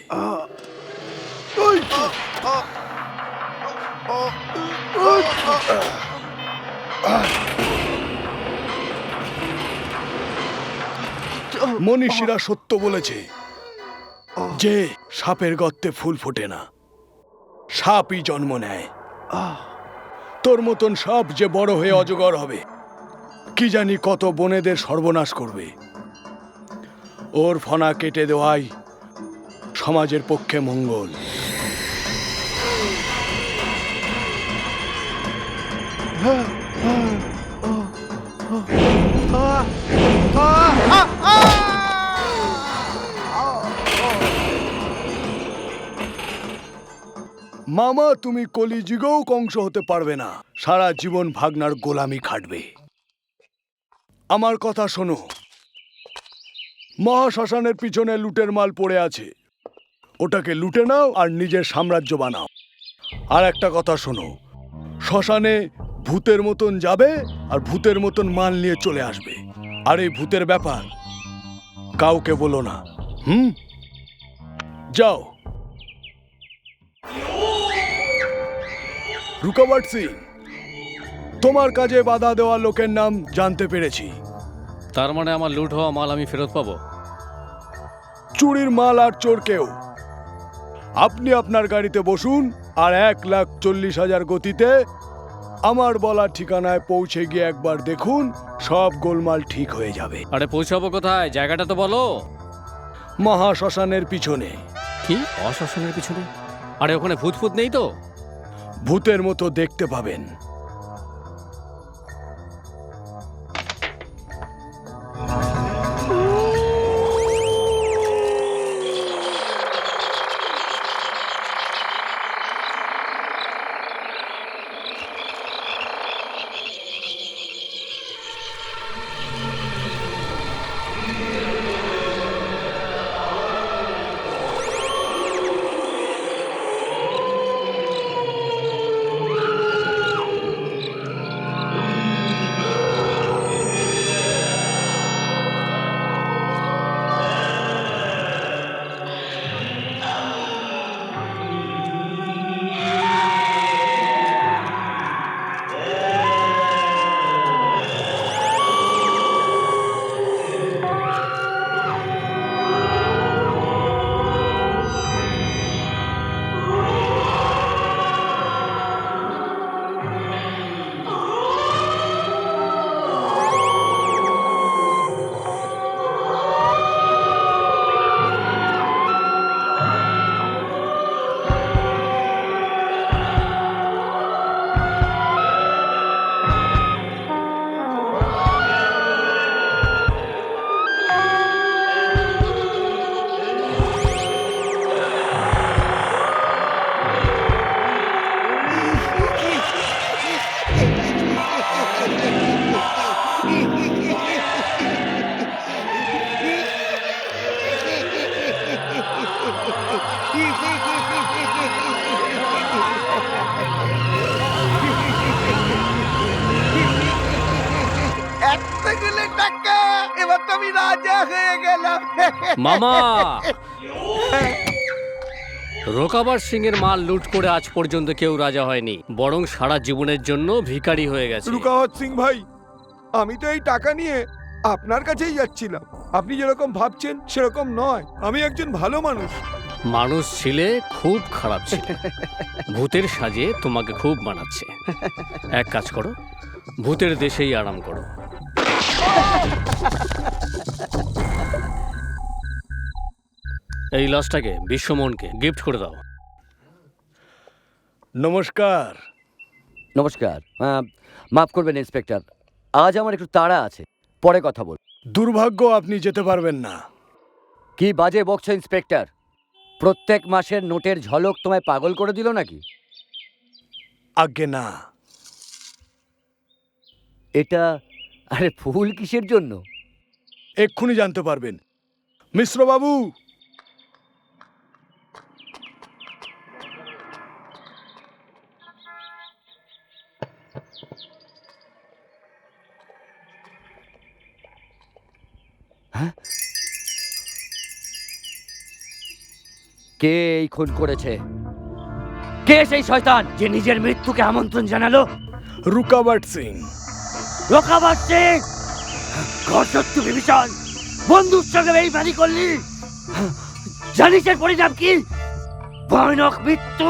মনীষীরা সত্য বলেছে যে সাপের গর্তে ফুল ফোটে না, সাপই জন্ম নেয়। তোর মতন সাপ যে বড় হয়ে অজগর হবে, কি জানি কত বনেদের সর্বনাশ করবে। ওর ফনা কেটে দেওয়াই সমাজের পক্ষে মঙ্গল। মামা, তুমি কলিযুগেও কংস হতে পারবে না, সারা জীবন ভাগনার গোলামি খাটবে। আমার কথা শোনো, মহাশ্মশানের পিছনে লুটের মাল পড়ে আছে, ওটাকে লুটে নাও আর নিজের সাম্রাজ্য বানাও। আর একটা কথা শোনো, শ্মশানে ভূতের মতন যাবে আর ভূতের মতন মাল নিয়ে চলে আসবে। আর এই ভূতের ব্যাপার কাউকে বলো না। যাও। রুকাবট সিং, তোমার কাজে বাধা দেওয়া লোকের নাম জানতে পেরেছি। তার মানে আমার লুট হওয়া মাল আমি ফেরত পাবো? চুরির মাল আর চোরকেও। আপনি আপনার গাড়িতে বসুন আর 1,40,000 গতিতে আমার বলা ঠিকানায় পৌঁছে গিয়ে একবার দেখুন, সব গোলমাল ঠিক হয়ে যাবে। আরে পৌঁছাবো কোথায়? জায়গাটা তো বলো। মহাশ্মশানের পিছনে। কি অশ্মশানের পিছনে? আরে ওখানে ভূত ফুত নেই তো? ভূতের মতো দেখতে পাবেন। এবার তো আমি রাজা হয়ে গেলাম। মামা, রোকাবার সিং এর মাল লুট করে আজ পর্যন্ত কেউ রাজা হয়নি, বরং সারা জীবনের জন্য ভিখারি হয়ে গেছে। রুকাওয়াত সিং ভাই, আমি তো এই টাকা নিয়ে আপনার কাছেই যাচ্ছিলাম। আপনি যেরকম ভাবছেন সেরকম নয়, আমি একজন ভালো মানুষ। মানুষ ছিলে, খুব খারাপ ছিল। ভূতের সাজে তোমাকে খুব মানাচ্ছে। এক কাজ করো, ভূতের দেশেই আরাম করো। এই লসটাকে বিশ্বমোহনকে গিফট করে দাও। নমস্কার। নমস্কার। মাফ করবেন ইন্সপেক্টর, আজ আমার একটু তাড়া আছে, পরে কথা বল। দুর্ভাগ্য, আপনি যেতে পারবেন না। কি বাজে বকছো ইন্সপেক্টর? প্রত্যেক মাসের নোটের ঝলক তোমায় পাগল করে দিল নাকি? আজ্ঞে না। এটা আরে ফুল কিসের জন্য? এক্ষুনি জানতে পারবেন। মিশ্রবাবু, কে এই খুন করেছে? কে সেই শয়তান যে নিজের মৃত্যুকে আমন্ত্রণ জানালো? রুকাওয়াট সিং। রোকাবার সিং, ঘরশত্রু বিভীষণ, বন্ধুর সঙ্গে বেইমানি করলি, জানিস এর পরিণাম কি? ভয়ানক মৃত্যু।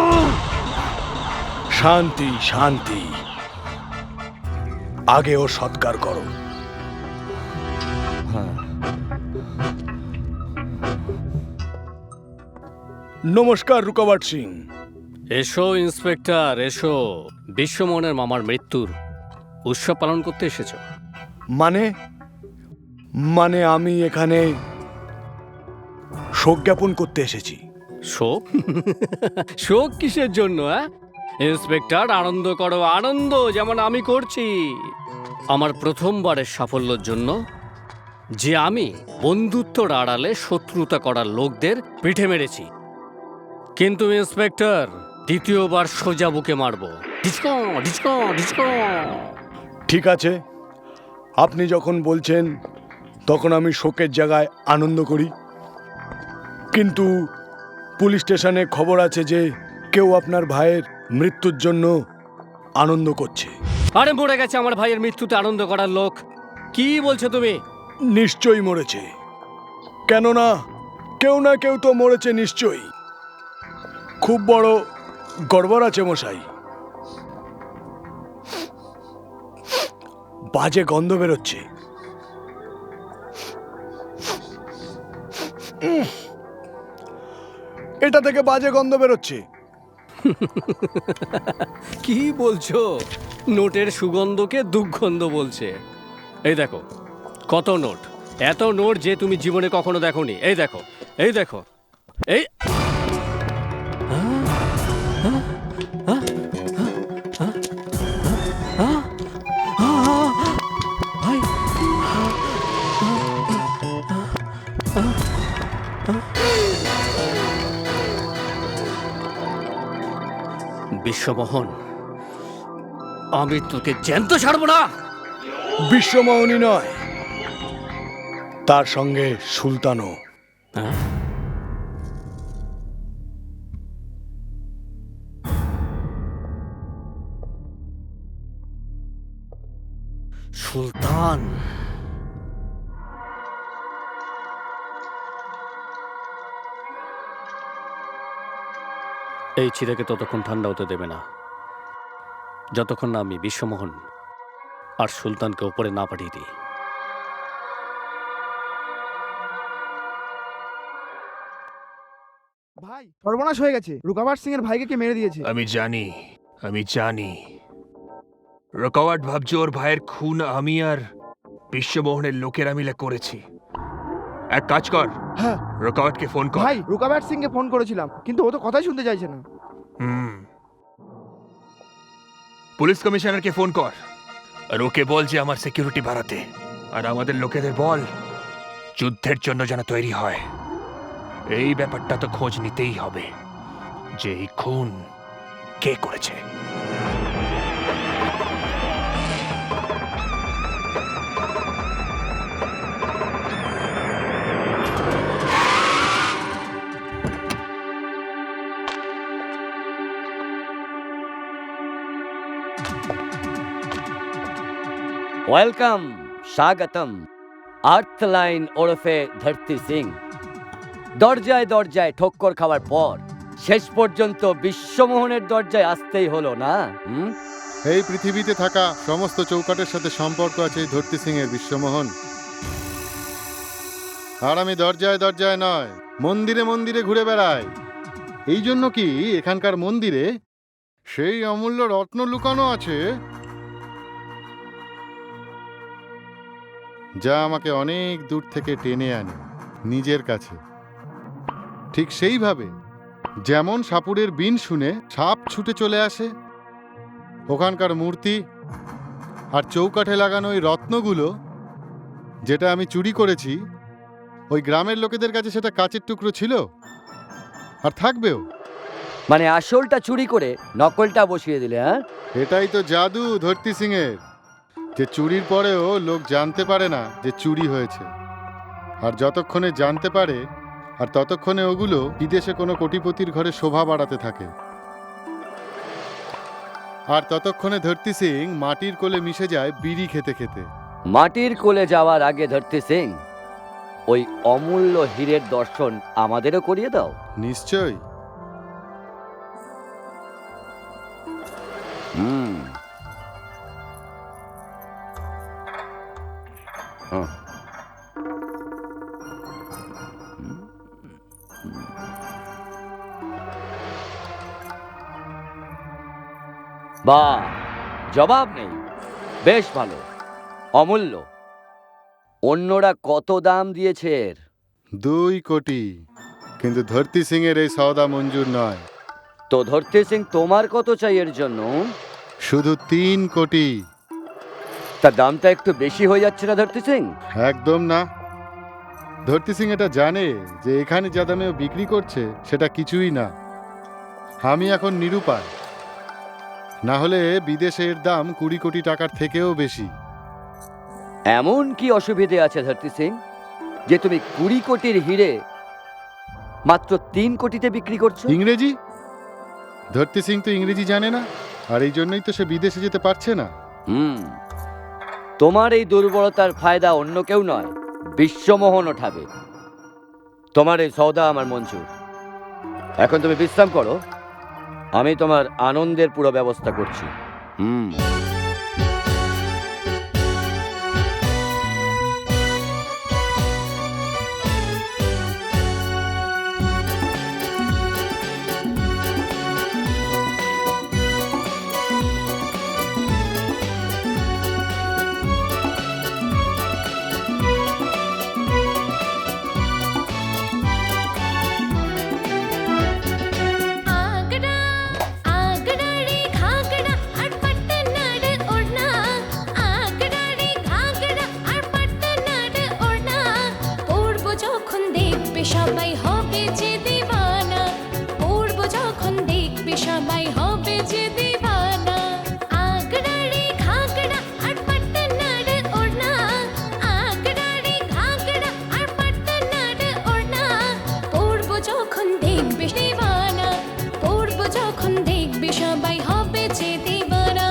শান্তি শান্তি, আগে ও সৎকার করো। নমস্কার রুকাওয়াট সিং। এসো ইন্সপেক্টর, এসো। বিশ্বমোহনের মামার মৃত্যুর উৎসব পালন করতে এসেছো? মানে আমি এখানে শোক জ্ঞাপন করতে এসেছি। শোক? শোক কিসের জন্য? ইন্সপেক্টর, আনন্দ করো, আনন্দ, যেমন আমি করছি আমার প্রথমবারের সাফল্যের জন্য, যে আমি বন্ধুত্বর আড়ালে শত্রুতা করার লোকদের পিঠে মেরেছি। কিন্তু ইন্সপেক্টর, দ্বিতীয়বার সোজা বুকে মারবো। ঠিক আছে, আপনি যখন বলছেন তখন আমি শোকের জায়গায় আনন্দ করি। কিন্তু পুলিশ স্টেশনে খবর আছে যে কেউ আপনার ভাইয়ের মৃত্যুর জন্য আনন্দ করছে। আরে মরে গেছে আমার ভাইয়ের মৃত্যুতে আনন্দ করার লোক। কি বলছো তুমি? নিশ্চয়ই মরেছে, কেননা কেউ না কেউ তো মরেছে নিশ্চয়ই। খুব বড় গড়বড় আছে মশাই। বাজে গন্ধ বেরোচ্ছে। এটা থেকে বাজে গন্ধ বেরোচ্ছে। কি বলছো? নোটের সুগন্ধকে দুর্গন্ধ বলছে। এই দেখো কত নোট, এত নোট যে তুমি জীবনে কখনো দেখোনি। এই দেখো, এই দেখো, এই বিশ্বমোহন, আমি তোকে জ্যান্ত ছাড়বো না। বিশ্বমোহনই নয়, তার সঙ্গে সুলতানও। সুলতান, এই চিরাকে ততক্ষণ ঠান্ডা হতে দেবে না যতক্ষণ না আমি বিশ্বমোহন আর সুলতানকে উপরে না পাঠিয়ে দিই। ভাই সর্বনাশ হয়ে গেছে, রুকাবাট সিং এর ভাইকে কে মেরে দিয়েছে। আমি জানি রোকাওয়াট ভাবছে ওর ভাইয়ের খুন আমি আর বিশ্বমোহনের লোকেরা মিলে করেছি। এক কাজ কর, হ্যাঁ রোকাওয়াটকে ফোন কর। ভাই রুকাবাট সিং কে ফোন করেছিলাম, কিন্তু ও তো কথাই শুনতে চাইছে না। পুলিশ কমিশনারকে ফোন কর আর ওকে বল যে আমার সিকিউরিটি বাড়াতে, আর আমাদের লোকেদের বল যুদ্ধের জন্য যেন তৈরি হয়। এই ব্যাপারটা তো খোঁজ নিতেই হবে যে এই খুন কে করেছে। ওয়েলকাম, স্বাগতম, আর্থ লাইন ওরফে ধরতি সিং। দরজায় দরজায় ঠক্কর খাওয়ার পর শেষ পর্যন্ত বিশ্বমোহনের দরজায় আসতেই হলো না? এই পৃথিবীতে থাকা সমস্ত চৌকাটের সাথে সম্পর্ক আছে এই ধরতি সিং এর, বিশ্বমোহন। আর আমি দরজায় দরজায় নয়, মন্দিরে মন্দিরে ঘুরে বেড়াই। এই জন্য কি এখানকার মন্দিরে সেই অমূল্য রত্ন লুকানো আছে যা আমাকে অনেক দূর থেকে টেনে আনে নিজের কাছে। ঠিক সেইভাবে যেমন সাপুরের বিন শুনে সাপ ছুটে চলে আসে, ওখানকার মূর্তি আর চৌকাঠে লাগানো ওই রত্নগুলো যেটা আমি চুরি করেছি, ওই গ্রামের লোকেদের কাছে সেটা কাচের টুকরো ছিল আর থাকবেও। মানে আসলটা চুরি করে নকলটা বসিয়ে দিলে? হ্যাঁ, এটাই তো জাদু ধরতি সিং এর, যে চুরির পরেও লোক জানতে পারে না যে চুরি হয়েছে। আর যতক্ষণে জানতে পারে আর ততক্ষণে ওগুলো বিদেশে কোনো কোটিপতির ঘরে শোভা বাড়াতে থাকে। আর ততক্ষণে ধরতি সিং মাটির কোলে মিশে যায় বিড়ি খেতে খেতে। মাটির কোলে যাওয়ার আগে ধরতি সিং ওই অমূল্য হীরের দর্শন আমাদেরও করিয়ে দাও। নিশ্চয়ই। বাহ, জবাব নেই, বেশ ভালো, অমূল্য। অন্যরা কত দাম দিয়েছে এর? 2 কোটি, কিন্তু ধরতি সিং এর এই সওদা মঞ্জুর নয়। তো ধরতি সিং তোমার কত চাই এর জন্য? শুধু 3 কোটি। তার দামটা একটু বেশি হয়ে যাচ্ছে না ধরতি সিং? একদম না। ধরতি সিং এটা জানে যে এখানে যা দামে ও বিক্রি করছে সেটা কিছুই না। আমি এখন নিরুপায়, না হলে বিদেশে এর দাম 20 কোটি টাকার থেকেও বেশি। এমন কি অসুবিধে আছে ধরতি সিং যে তুমি 20 কোটির হিরে মাত্র 3 কোটিতে বিক্রি করছো? ইংরেজি? ধরতি সিং তো ইংরেজি জানে না, আর এই জন্যই তো সে বিদেশে যেতে পারছে না। তোমার এই দুর্বলতার ফায়দা অন্য কেউ নয়, বিশ্বমোহন ওঠাবে। তোমার এই সওদা আমার মঞ্জুর। এখন তুমি বিশ্রাম করো, আমি তোমার আনন্দের পুরো ব্যবস্থা করছি। সবাই হবে যে দিওয়ানা, পড়বো যখন দেখবে সবাই হবে যে দিওয়ানা। আগড়াড়ি ঘাগড়া আর পাটনার ওড়না, আগড়াড়ি ঘাগড়া আর পাটনার ওড়না, পড়বো যখন দেখবে দিওয়ানা, পড়বো যখন দেখবে সবাই হবে যে দিওয়ানা।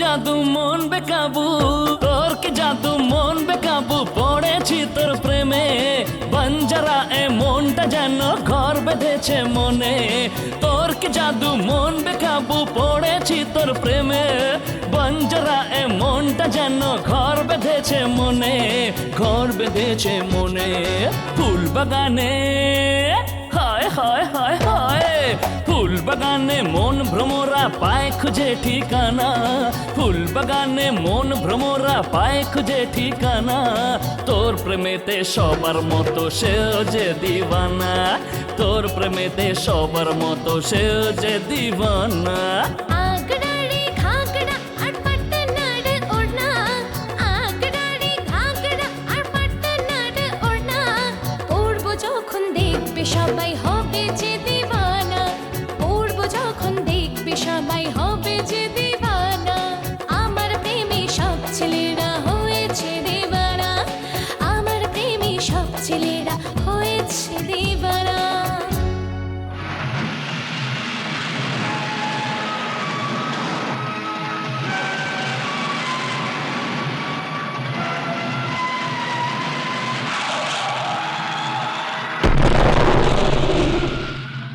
জাদু মন বেকাবু, তোর কি জাদু মন বেকাবু, পড়েছি তোর প্রেমে। বঞ্জারা এ মনটা যেন ঘর বেঁধেছে মনে। তোর কি জাদু মন বেকাবু, পড়েছি তোর প্রেমে। বঞ্জারা এ মনটা যেন ঘর বেঁধেছে মনে, ঘর বেঁধেছে মনে। ফুল বাগানে হায় হায় হায় হায়, ফুল বাগানে মন ভ্রমরা পায় খুঁজে ঠিকানা। ফুল বাগানে মন ভ্রমরা পায় খুঁজে ঠিকানা। তোর প্রেমেতে সবার মতো সেও যে দিওয়ানা, তোর প্রেমেতে সবার মতো সেও যে দিওয়ানা। সবাই হবে যে দিওয়ানা, পড়বো যখন দেখবে সবাই হবে যে দিওয়ানা। আমার প্রেম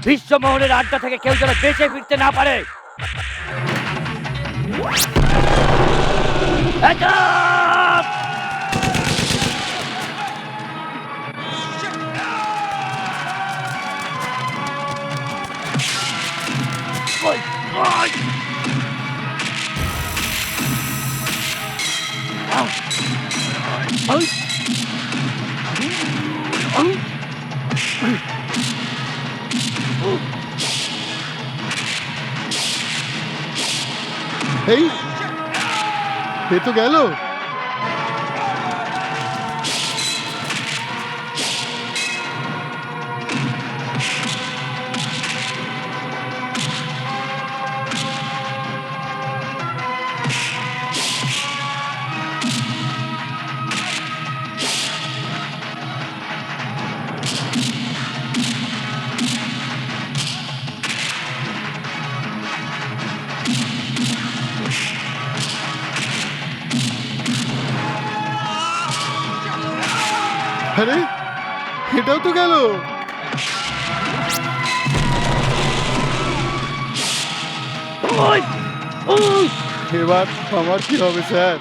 বিশ্বমোহনের আড্ডা থেকে কেউ যেন বেঁচে ফিরতে না পারে। Attack! এই এ তো গেল। আরে এটাও তো গেল। এবার আমার কি হবে স্যার?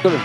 চলুন।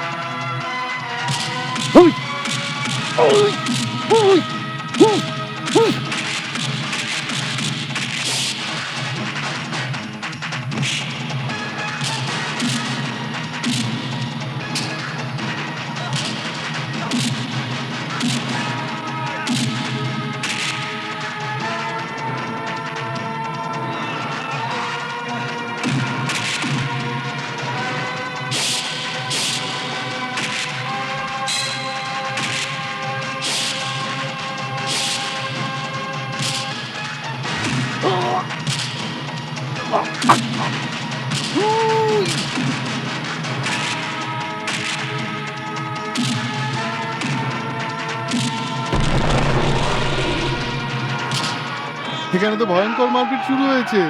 এখানে তো ভয়ঙ্কর মারপিট শুরু হয়েছে।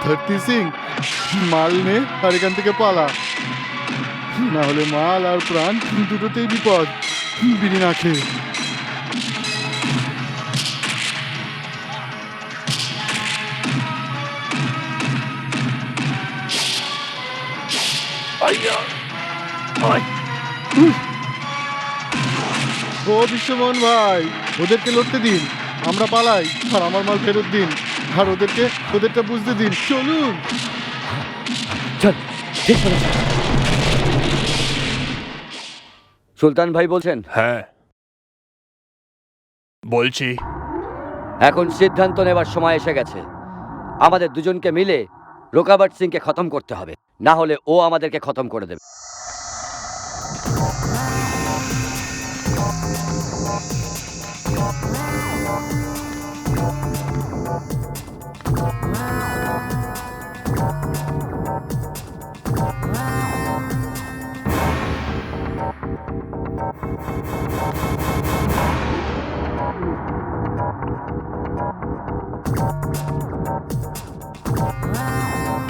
ধরতি সিং, মাল নে আর এখান থেকে পালা, না হলে মাল আর প্রাণ দুটোতেই বিপদ। বিড়ি না খেয়ে ও বিশ্বমোহন ভাই, ওদেরকে লড়তে দিন, আমরা পালাই, আর আমার মাল ফেরত দিন, আর ওদেরকে ওদেরটা বুঝতে দিন। চলুন। চল, ঠিক বলেছেন। সুলতান ভাই বলছেন? হ্যাঁ বলছি। এখন সিদ্ধান্ত নেবার সময় এসে গেছে। আমাদের দুজনকে মিলে রোকাবট সিংকে খতম করতে হবে, না হলে ও আমাদেরকে খতম করে দেবে।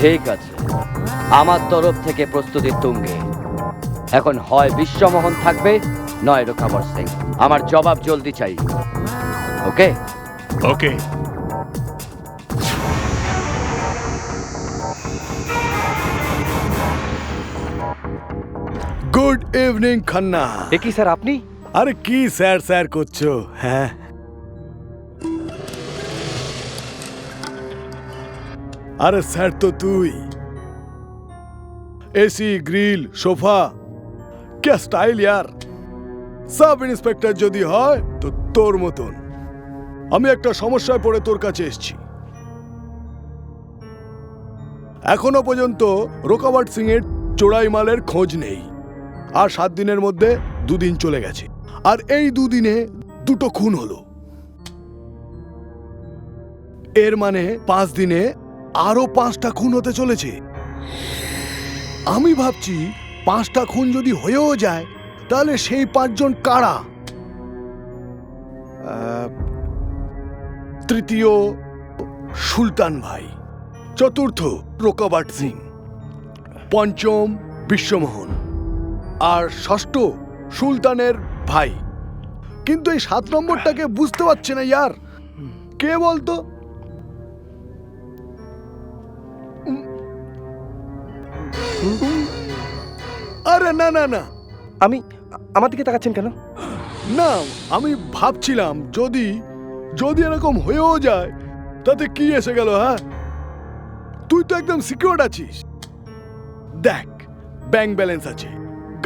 ঠিক আছে, আমার তরফ থেকে প্রস্তুতি তুঙ্গে। এখন হয় বিশ্বমোহন থাকবে, নয় রোকাবট সিং। আমার জবাব জলদি চাই। Okay okay. Good evening Khanna. এ কি স্যার আপনি? আরে কি স্যার স্যার করছো? হ্যাঁ, আরে স্যার তো তুই। এসি, গ্রিল, সোফা, क्या স্টাইল यार। সাব ইন্সপেক্টর যদি হয় তো তোর মতন। আমি একটা সমস্যায় পড়ে তোর কাছে এসেছি। এখনো পর্যন্ত রোকাবট সিং এর চোরাই মালের খোঁজ নেই, আর 7 দিনের মধ্যে 2 দিন চলে গেছে, আর এই 2 দিনে 2টো খুন হলো। এর মানে 5 দিনে আরো 5টা খুন হতে চলেছে। আমি ভাবছি 5টা খুন যদি হয়েও যায় তাহলে সেই 5 জন কারা? তৃতীয় সুলতান ভাই, চতুর্থ রোকাবাট সিং, পঞ্চম বিশ্বমোহন, আর ষষ্ঠ সুলতানের ভাই। কিন্তু এই 7 নম্বরটাকে বুঝতে পারছে না ইয়ার, কে বলতো? আরে না না না, আমার দিকে তাকাচ্ছেন কেন? না, আমি ভাবছিলাম যদি যদি এরকম হয়েও যায় তাতে কি এসে গেল। হ্যাঁ, তুই তো একদম সিকিউর আছিস। দেখ, ব্যাংক ব্যালেন্স আছে,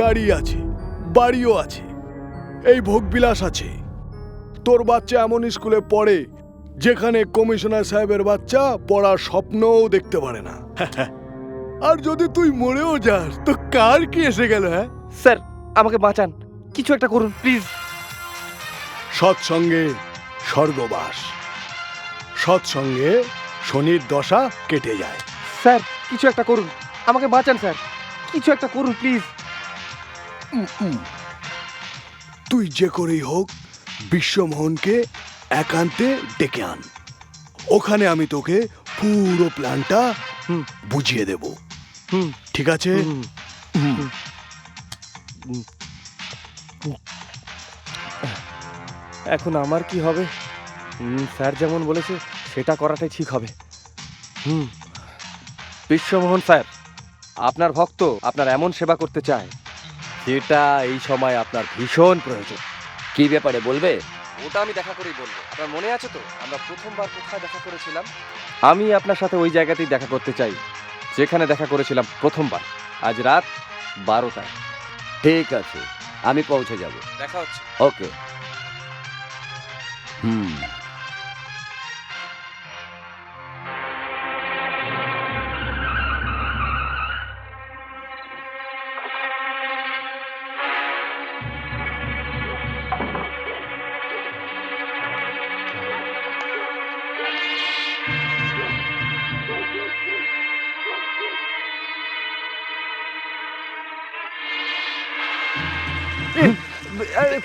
গাড়ি আছে, বাড়িও আছে, এই ভোগবিলাস আছে। তোর বাচ্চা এমন স্কুলে পড়ে যেখানে কমিশনার সাহেবের বাচ্চা পড়ার স্বপ্নও দেখতে পারে না। আর যদি তুই মরেও যাস তো কার কি এসে গেল? হ্যাঁ স্যার, আমাকে বাঁচান, কিছু একটা করুন প্লিজ। সৎসঙ্গে স্বর্গবাস, সৎসঙ্গে শনির দশা কেটে যায়। স্যার, কিছু একটা করুন, আমাকে বাঁচান স্যার, কিছু একটা করুন প্লিজ। তুই যে করেই হোক বিশ্বমোহনকে একান্তে ডেকে আন, ওখানে আমি তোকে পুরো প্ল্যানটা বুঝিয়ে দেব। ঠিক আছে? এখন আমার কি হবে? স্যার যেমন বলেছে সেটা করাটাই ঠিক হবে। বিশ্বমোহন স্যার, আপনার ভক্ত আপনার এমন সেবা করতে চায় যেটা এই সময় আপনার ভীষণ প্রয়োজন। কি ব্যাপারে বলবে? ওটা আমি দেখা করেই বলবো। আপনার মনে আছে তো আমরা প্রথমবার কোথায় দেখা করেছিলাম? আমি আপনার সাথে ওই জায়গাতেই দেখা করতে চাই যেখানে দেখা করেছিলাম প্রথমবার, আজ রাত 12টায়। ঠিক আছে, আমি পৌঁছে যাব। দেখা হচ্ছে। ওকে।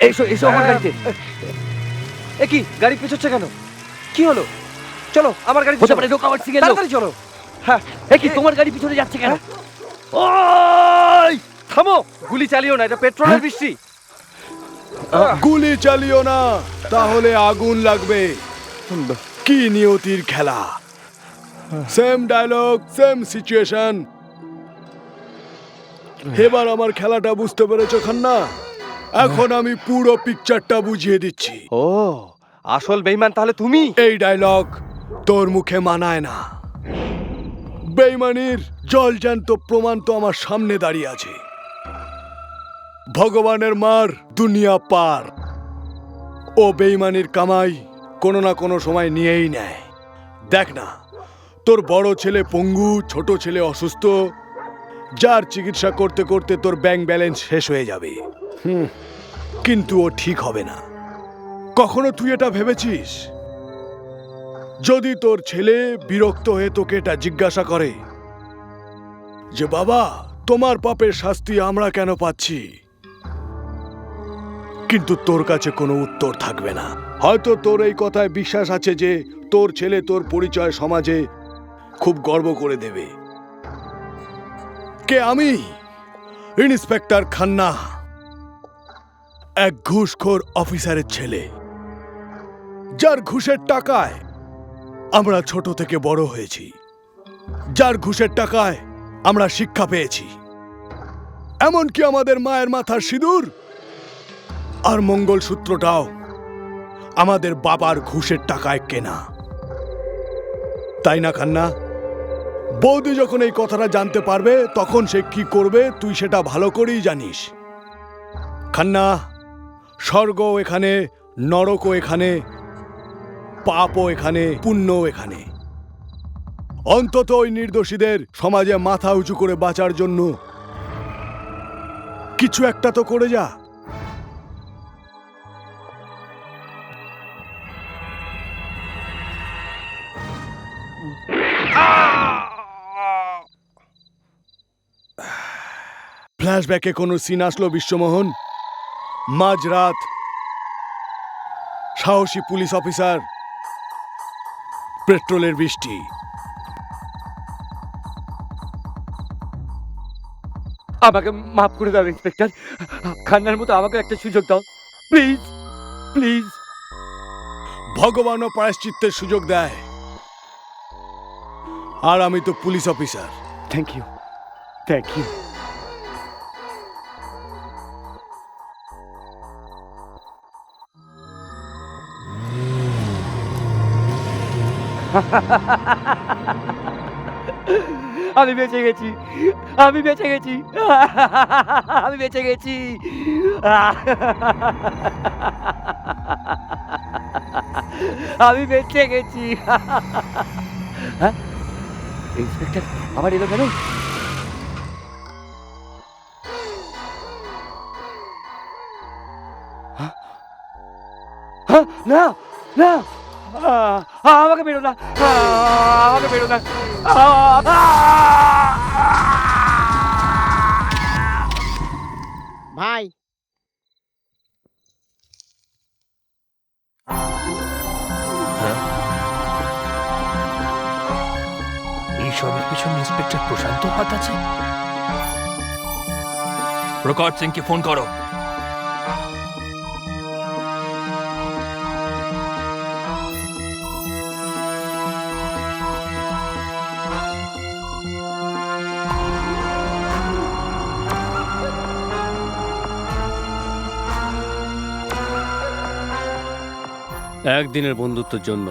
এসো এসো আমার গাড়িতে। এ কি, গাড়ি পেছোচ্ছে কেন? কি হলো? চলো আমার গাড়ি হতে পারে রোকাবাট সিং এর লোক। তাড়াতাড়ি চলো। হ্যাঁ, এ কি, তোমার গাড়ি পিছনে যাচ্ছে কেন? ওই থামো, গুলি চালিও না, এটা পেট্রোলের বৃষ্টি। গুলি চালিও না, তাহলে আগুন লাগবে। কি নিয়তির খেলা! Same dialogue, same situation. এবার আমার খেলাটা বুঝতে পেরেছো খান্না? এখন আমি পুরো পিকচারটা বুঝিয়ে দিচ্ছি। ও, আসল বেঈমান তাহলে তুমি? এই ডায়লগ তোর মুখে মানায় না। বেঈমানির জলজ্যান্ত প্রমাণ তো আমার সামনে দাঁড়িয়ে আছে। ভগবানের মার দুনিয়া পার। ও বেঈমানির কামাই কোনো না কোনো সময় নিয়েই নেয়। দেখ না, তোর বড় ছেলে পঙ্গু, ছোট ছেলে অসুস্থ, যার চিকিৎসা করতে করতে তোর ব্যাংক ব্যালেন্স শেষ হয়ে যাবে। কিন্তু ও ঠিক হবে না। কখনো তুই এটা ভেবেছিস যদি তোর ছেলে বিরক্ত হয়ে তোকে এটা জিজ্ঞাসা করে যে বাবা তোমার পাপের শাস্তি আমরা কেন পাচ্ছি, কিন্তু তোর কাছে কোনো উত্তর থাকবে না। হয়তো তোর এই কথায় বিশ্বাস আছে যে তোর ছেলে তোর পরিচয় সমাজে খুব গর্ব করে দেবে। কে আমি? ইন্সপেক্টর খান্না, এক ঘুষখোর অফিসারের ছেলে, যার ঘুষের টাকায় আমরা ছোট থেকে বড় হয়েছি, যার ঘুষের টাকায় আমরা শিক্ষা পেয়েছি। এমনকি আমাদের মায়ের মাথার সিঁদুর আর মঙ্গলসূত্রটাও আমাদের বাবার ঘুষের টাকায় কেনা। তাই না খান্না? বৌদি যখন এই কথাটা জানতে পারবে তখন সে কি করবে তুই সেটা ভালো করেই জানিস। খান্না, স্বর্গও এখানে, নরকও এখানে, পাপও এখানে, পুণ্যও এখানে। অন্তত ওই নির্দোষীদের সমাজে মাথা উঁচু করে বাঁচার জন্য কিছু একটা তো করে যা। ফ্ল্যাশব্যাকে কোনো সিন আসলো বিশ্বমোহন? মাঝরাত সাহসী পুলিশ অফিসার পেট্রোলের বৃষ্টি। আমাকে মাফ করে দাও ইন্সপেক্টর, খান্নার মতো আমাকে একটা সুযোগ দাও প্লিজ প্লিজ। ভগবানও প্রায়শ্চিত্তের সুযোগ দেয়, আর আমি তো police officer. Thank you thank you. আমি বেঁচে গেছি, আমি বেঁচে গেছি, আমি বেঁচে গেছি। আমি বেঁচে গেছি। ইন্সপেক্টর আবার এলো কেন? না না, আমাকে বেরো না, আমাকে বেরো না। ভাই এই সবের পিছনে ইন্সপেক্টর প্রশান্ত হাত আছে। প্রকাশ সিংকে ফোন করো। একদিনের বন্ধুত্বের জন্য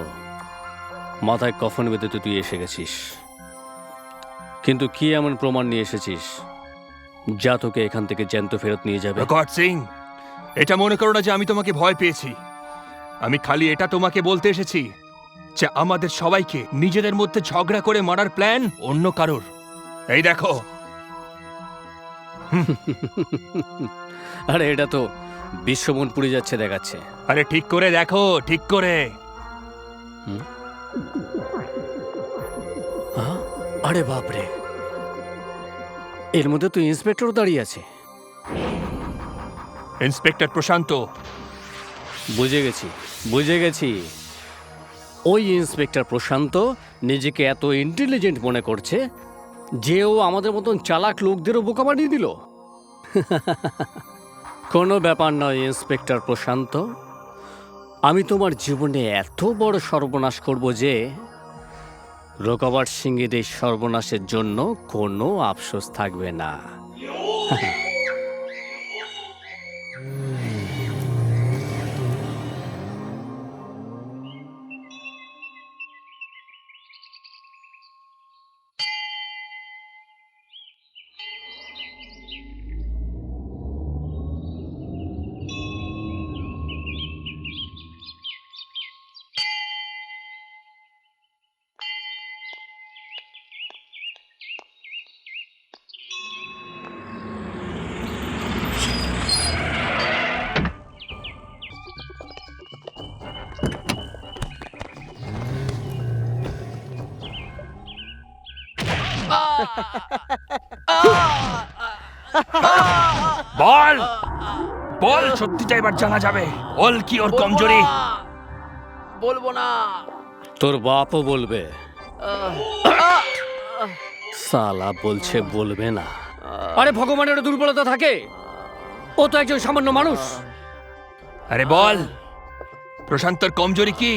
মাথায় কফন বেঁধে তো তুই এসে গেছিস, কিন্তু কি এমন প্রমাণ নিয়ে এসেছিস যা তোকে এখান থেকে জ্যান্ত ফেরত নিয়ে যাবে? প্রকাশ সিং, এটা মনে করো না যে আমি তোমাকে ভয় পেয়েছি। আমি খালি এটা তোমাকে বলতে এসেছি যে আমাদের সবাইকে নিজেদের মধ্যে ঝগড়া করে মারার প্ল্যান অন্য কারোর। এই দেখো। আরে এটা তো বিশ্বমন পুড়ে যাচ্ছে দেখাচ্ছে। আরে ঠিক করে দেখো, ঠিক করে। আরে বাপরে, এর মধ্যে তো ইন্সপেক্টর দাঁড়িয়ে আছে। ইন্সপেক্টর প্রশান্ত। বুঝে গেছি বুঝে গেছি, ওই ইন্সপেক্টর প্রশান্ত নিজেকে এত ইন্টেলিজেন্ট মনে করছে যে ও আমাদের মতন চালাক লোকদেরও বোকা বানিয়ে দিল। কোনো ব্যাপার নয় ইন্সপেক্টর প্রশান্ত, আমি তোমার জীবনে এত বড় সর্বনাশ করব যে রোকাবার সিংয়ের এই সর্বনাশের জন্য কোনো আফসোস থাকবে না। বল বল, সত্যিটা এবার জানা যাবে। বল কি ওর কমজোরি? বলবো না। তোর বাপও বলবে। সালা বলছে বলবে না। আরে ভগবানের দুর্বলতা থাকে, ও তো একজন সামান্য মানুষ। আরে বল, প্রশান্তর কমজোরি কি?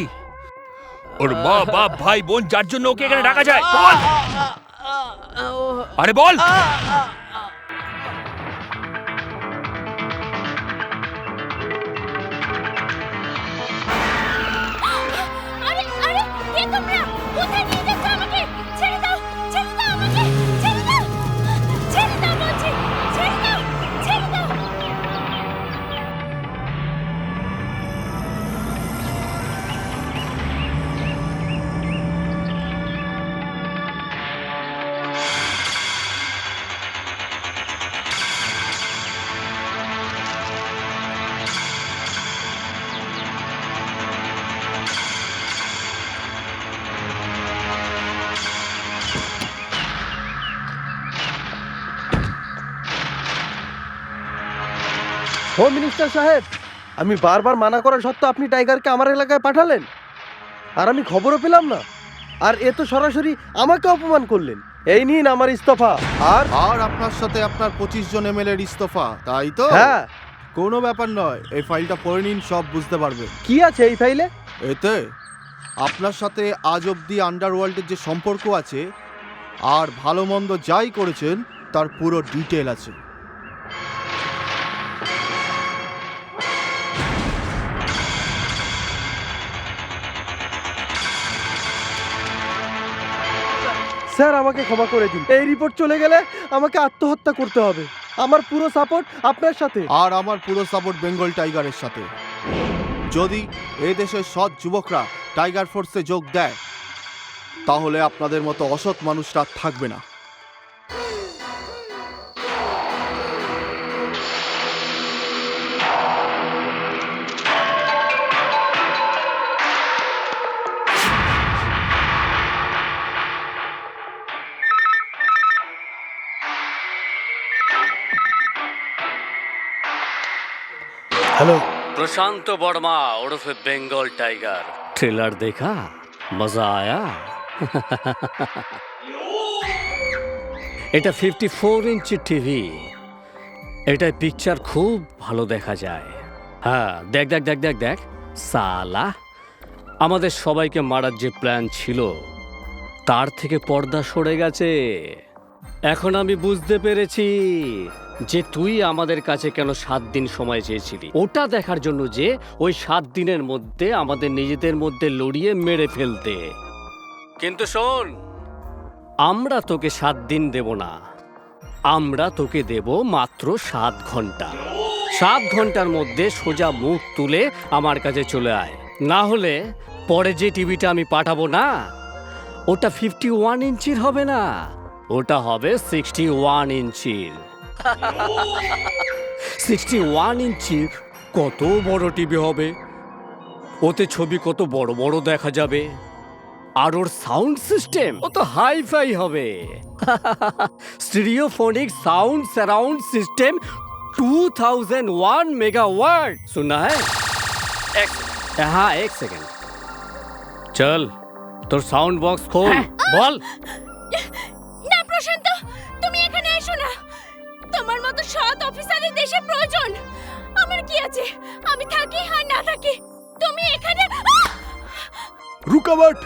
ওর মা বাপ ভাই বোন যার জন্য ওকে এখানে ডাকা যায়, বল। আরে বল। আরে আরে কে তোমরা? কোথায় নিয়ে যাচ্ছ আমাকে? ছেড়ে দাও, ছেড়ে দাও আমাকে, ছেড়ে দাও, ছেড়ে দাও বলছি, ছেড়ে দাও, ছেড়ে দাও। হোম মিনিস্টার সাহেব, আমি বারবার মানা করা সত্ত্বেও আপনি টাইগারকে আমার এলাকায় পাঠালেন, আর আমি খবরও পেলাম না। আর এ তো সরাসরি আমাকে অপমান করলেন। এই নিন আমার ইস্তফা। আর আর আপনার সাথে আপনার 25 জন এমএলএর ইস্তফা, তাই তো? হ্যাঁ। কোনো ব্যাপার নয়, এই ফাইলটা পড়ে নিন, সব বুঝতে পারবেন। কি আছে এই ফাইলে? এতে আপনার সাথে আজ অবধি আন্ডারওয়ার্ল্ডের যে সম্পর্ক আছে আর ভালো মন্দ যাই করেছেন তার পুরো ডিটেল আছে। স্যার আমাকে ক্ষমা করে দিন। এই রিপোর্ট চলে গেলে আমাকে আত্মহত্যা করতে হবে। আমার পুরো সাপোর্ট আপনার সাথে। আর আমার পুরো সাপোর্ট বেঙ্গল টাইগারের সাথে। যদি এই দেশের সৎ যুবকরা টাইগার ফোর্সে যোগ দেয় তাহলে আপনাদের মতো অসৎ মানুষরা থাকবে না। হ্যালো, प्रशांत वर्मा उर्फ बेंगल टाइगर। ट्रेलर देखा? मजा आया? এটা 54 ইঞ্চি টিভি। এটা পিকচার খুব ভালো দেখা যায়। হ্যাঁ, দেখ দেখ দেখ দেখ দেখ সালা, আমাদের সবাইকে মারার যে প্ল্যান ছিল তার থেকে পর্দা সরে গেছে। এখন আমি বুঝতে পেরেছি যে তুই আমাদের কাছে কেন 7 দিন সময় চেয়েছিলি। ওটা দেখার জন্য যে ওই 7 দিনের মধ্যে আমাদের নিজেদের মধ্যে লড়িয়ে মেরে ফেলতে। কিন্তু শোন, আমরা তোকে 7 দিন দেব না, আমরা তোকে দেব মাত্র 7 ঘন্টা। 7 ঘন্টার মধ্যে সোজা মুখ তুলে আমার কাছে চলে আয়। না হলে পরে যে টিভিটা আমি পাঠাবো না ওটা 51 ইঞ্চির হবে না, ওটা হবে 61 ইঞ্চির। 61 ইঞ্চির কত বড় টিভি হবে, ওতে ছবি কত বড় বড় দেখা যাবে। আর ওর সাউন্ড সিস্টেম কত হাইফাই হবে। Stereophonic sound surround system 2001 megawatt. सुना है? हाँ, एक सेकेंड। चल তোর সাউন্ড বক্স খোল, বল। না প্রশান্ত, তুমি এখানে এসো না। তোমার মতো সৎ অফিসারের দেশে প্রয়োজন। আমার কি আছে, আমি থাকি আর না থাকি, তুমি এখানে। রুকাবট!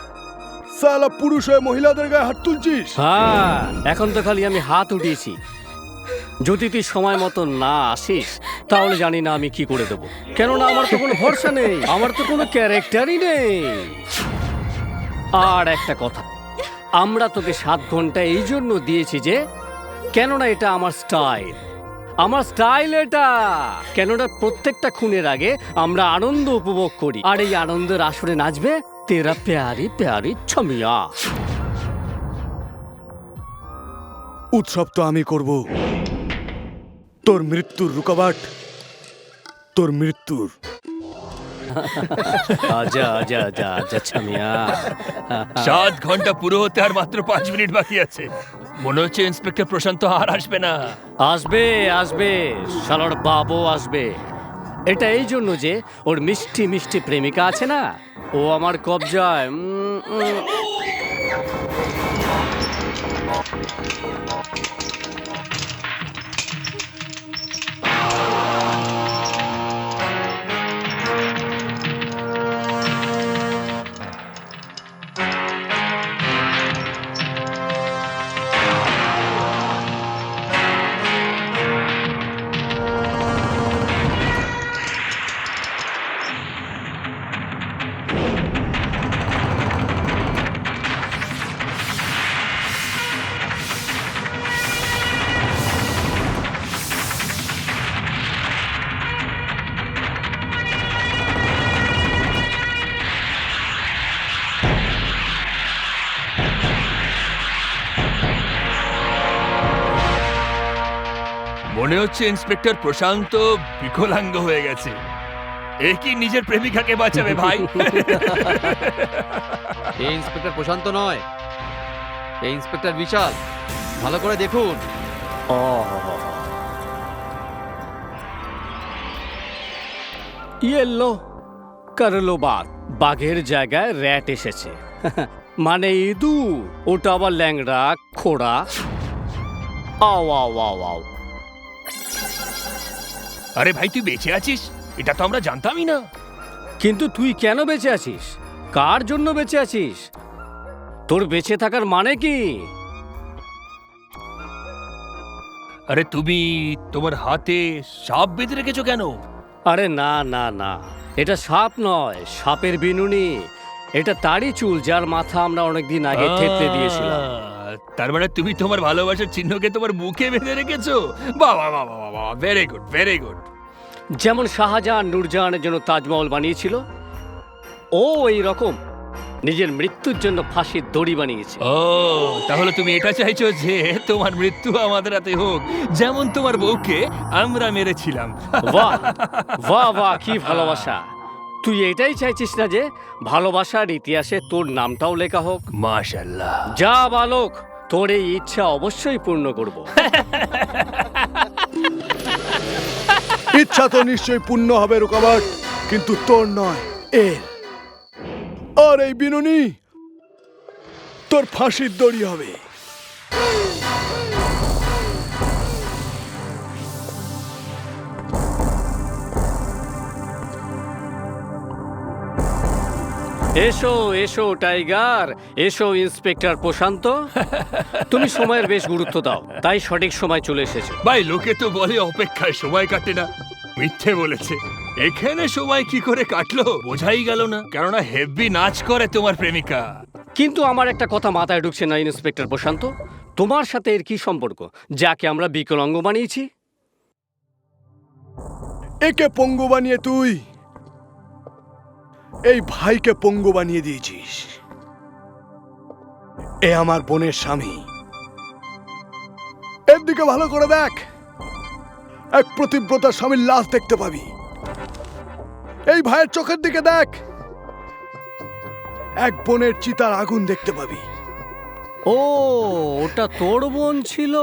সালা পুরুষ হয়ে মহিলাদের গায়ে হাত তুলছিস? হ্যাঁ, এখন তো খালি আমি হাত উঠিয়েছি। যদি তুই সময় মতো না আসিস তাহলে জানি না আমি কি করে দেবো। কেননা আমার তো কোনো ভরসা নেই, আমার তো কোনো ক্যারেক্টারই নেই। আর একটা কথা, আমরা তোকে 7 ঘন্টা এই জন্য দিয়েছি যে কেননা এটা আমার স্টাইল। আমার স্টাইল এটা। কেননা প্রত্যেকটা খুনের আগে আমরা আনন্দ উপভোগ করি, আর এই আনন্দের আসরে নাচবে তেরা প্যারি প্যারি ছমিয়া। উৎসব তো আমি করব। তোর মৃত্যুর রুকাবট, তোর মৃত্যুর। আজা আজা আজা আজা ছমিয়া। 7 ঘন্টা পুরো হতে আর মাত্র 5 মিনিট বাকি আছে। মনে হচ্ছে ইন্সপেক্টর প্রশান্ত আর আসবে না। আসবে আসবে, শালার বাবু আসবে। এটা এই জন্য যে ওর মিষ্টি মিষ্টি প্রেমিকা আছে না, ও আমার কবজায়। মনে হচ্ছে ইন্সপেক্টর প্রশান্ত বিকলাঙ্গ হয়ে গেছে। এ কি নিজের প্রেমিকাকে বাঁচাবে ভাই? এই ইন্সপেক্টর প্রশান্ত নয়, এই ইন্সপেক্টর বিশাল। ভালো করে দেখুন। ইয়ে লো, করলো বাত। বাঘের জায়গায় র্যাট এসেছে। মানে ইঁদুর, ওটা আবার ল্যাংড়া খোড়া। আও আও আও আও। আরে ভাই, তুই বেঁচে আছিস? এটা তো আমরা জানতামই না। কিন্তু তুই কেন বেঁচে আছিস? কার জন্য বেঁচে আছিস? তোর বেঁচে থাকার মানে কি? আরে তুমি তোমার হাতে সাপ বেঁধে রেখেছো কেন? আরে না না না, এটা সাপ নয়, সাপের বিনুনি। এটা তারই চুল, যার মাথা আমরা অনেকদিন আগে থেতলে দিয়েছিলাম। তার মানে তুমি তোমার ভালোবাসার চিহ্নকে তোমার মুখে বেঁধে রেখেছো? বাবা বাবা বাবা, ভেরি গুড, ভেরি গুড। যেমন শাহজাহান নূরজাহানের জন্য তাজমহল বানিয়েছিল, ও এই রকম নিজের মৃত্যুর জন্য ফাঁসির দড়ি বানিয়েছে। ও, তাহলে তুমি এটা চাইছো যে তোমার মৃত্যু আমাদের হাতে হোক, যেমন তোমার বউকে আমরা মেরেছিলাম। বাহ বাহ বাহ, কি ভালোবাসা! তুই এটাই চাইছিস না যে ভালোবাসার ইতিহাসে তোর নামটাও লেখা হোক? মাশাআল্লাহ। যা বালক, তোর এই ইচ্ছা অবশ্যই পূর্ণ করব। ইচ্ছা তো নিশ্চয়ই পূর্ণ হবে রুকাবট, কিন্তু তোর নয়, এর। আর এই বিনুনি তোর ফাঁসির দড়ি হবে। এসো এসো টাইগার, এসো ইন্সপেক্টর প্রশান্ত। তুমি সময়ের বেশ গুরুত্ব দাও, তাই সঠিক সময় চলে এসেছো। ভাই, লোকে তো বলে অপেক্ষায় সময় কাটে না। মিথ্যে বলেছে। এখানে সময় কি করে কাটলো বোঝাই গেল না, কেননা হেভি নাচ করে তোমার প্রেমিকা। কিন্তু আমার একটা কথা মাথায় ঢুকছে না ইন্সপেক্টর প্রশান্ত, তোমার সাথে এর কি সম্পর্ক, যাকে আমরা বিকলাঙ্গ বানিয়েছি? একে পঙ্গু বানিয়ে তুই এই ভাইকে পঙ্গু বানিয়ে দিয়েছিস। এ আমার বোনের স্বামী। এর দিকে ভালো করে দেখ, এক প্রতিব্রতা স্বামীর লাশ দেখতে পাবি। এই ভাইয়ের চোখের দিকে দেখ, এক বোনের চিতার আগুন দেখতে পাবি। ও, ওটা তোর বোন ছিল?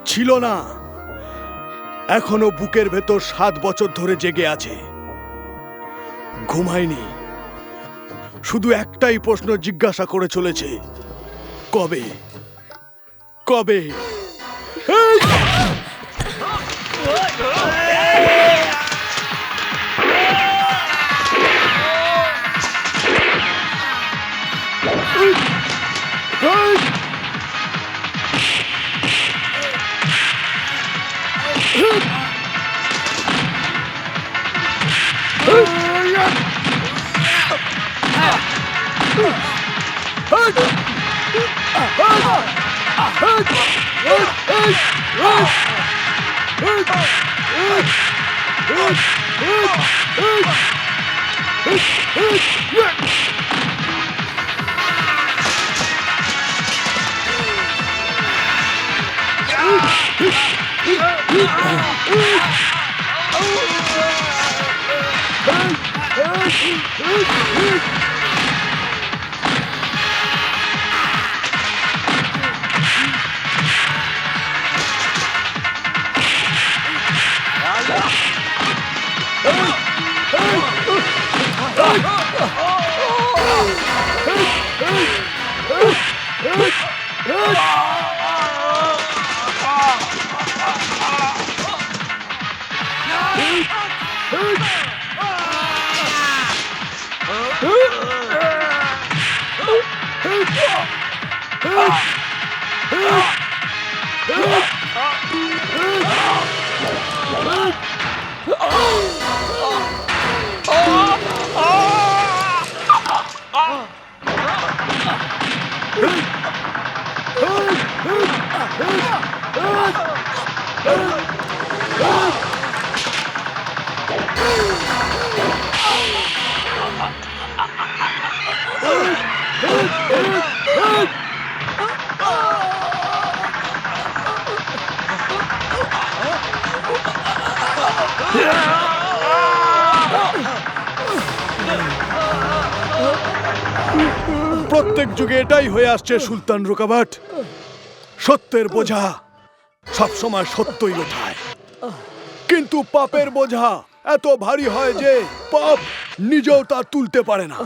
ছিল না, এখনো বুকের ভেতর 7 বছর ধরে জেগে আছে, ঘুমায়নি। শুধু একটাই প্রশ্ন জিজ্ঞাসা করে চলেছে, কবে কবে? এই! প্রত্যেক যুগে এটাই হয়ে আসছে সুলতান রুকাবট। সত্যের বোঝা সবসময় সত্যই ওঠায়, কিন্তু পাপের বোঝা এত ভারী হয় যে পাপ নিজেও তা তুলতে পারে না।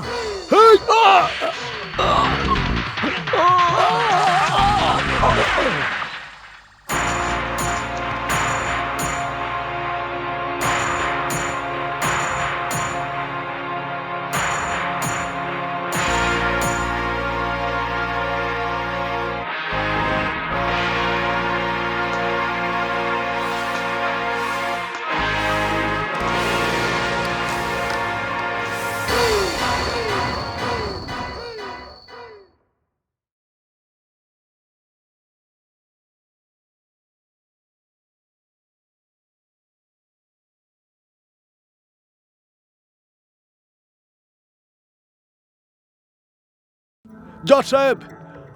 জজ সাহেব,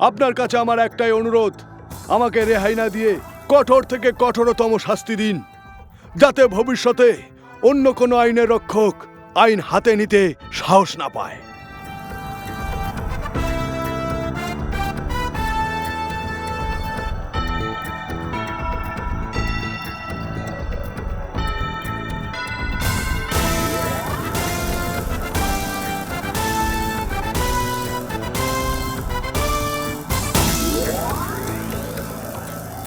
আপনার কাছে আমার একটাই অনুরোধ, আমাকে রেহাই না দিয়ে কঠোর থেকে কঠোরতম শাস্তি দিন, যাতে ভবিষ্যতে অন্য কোনো আইনের রক্ষক আইন হাতে নিতে সাহস না পায়।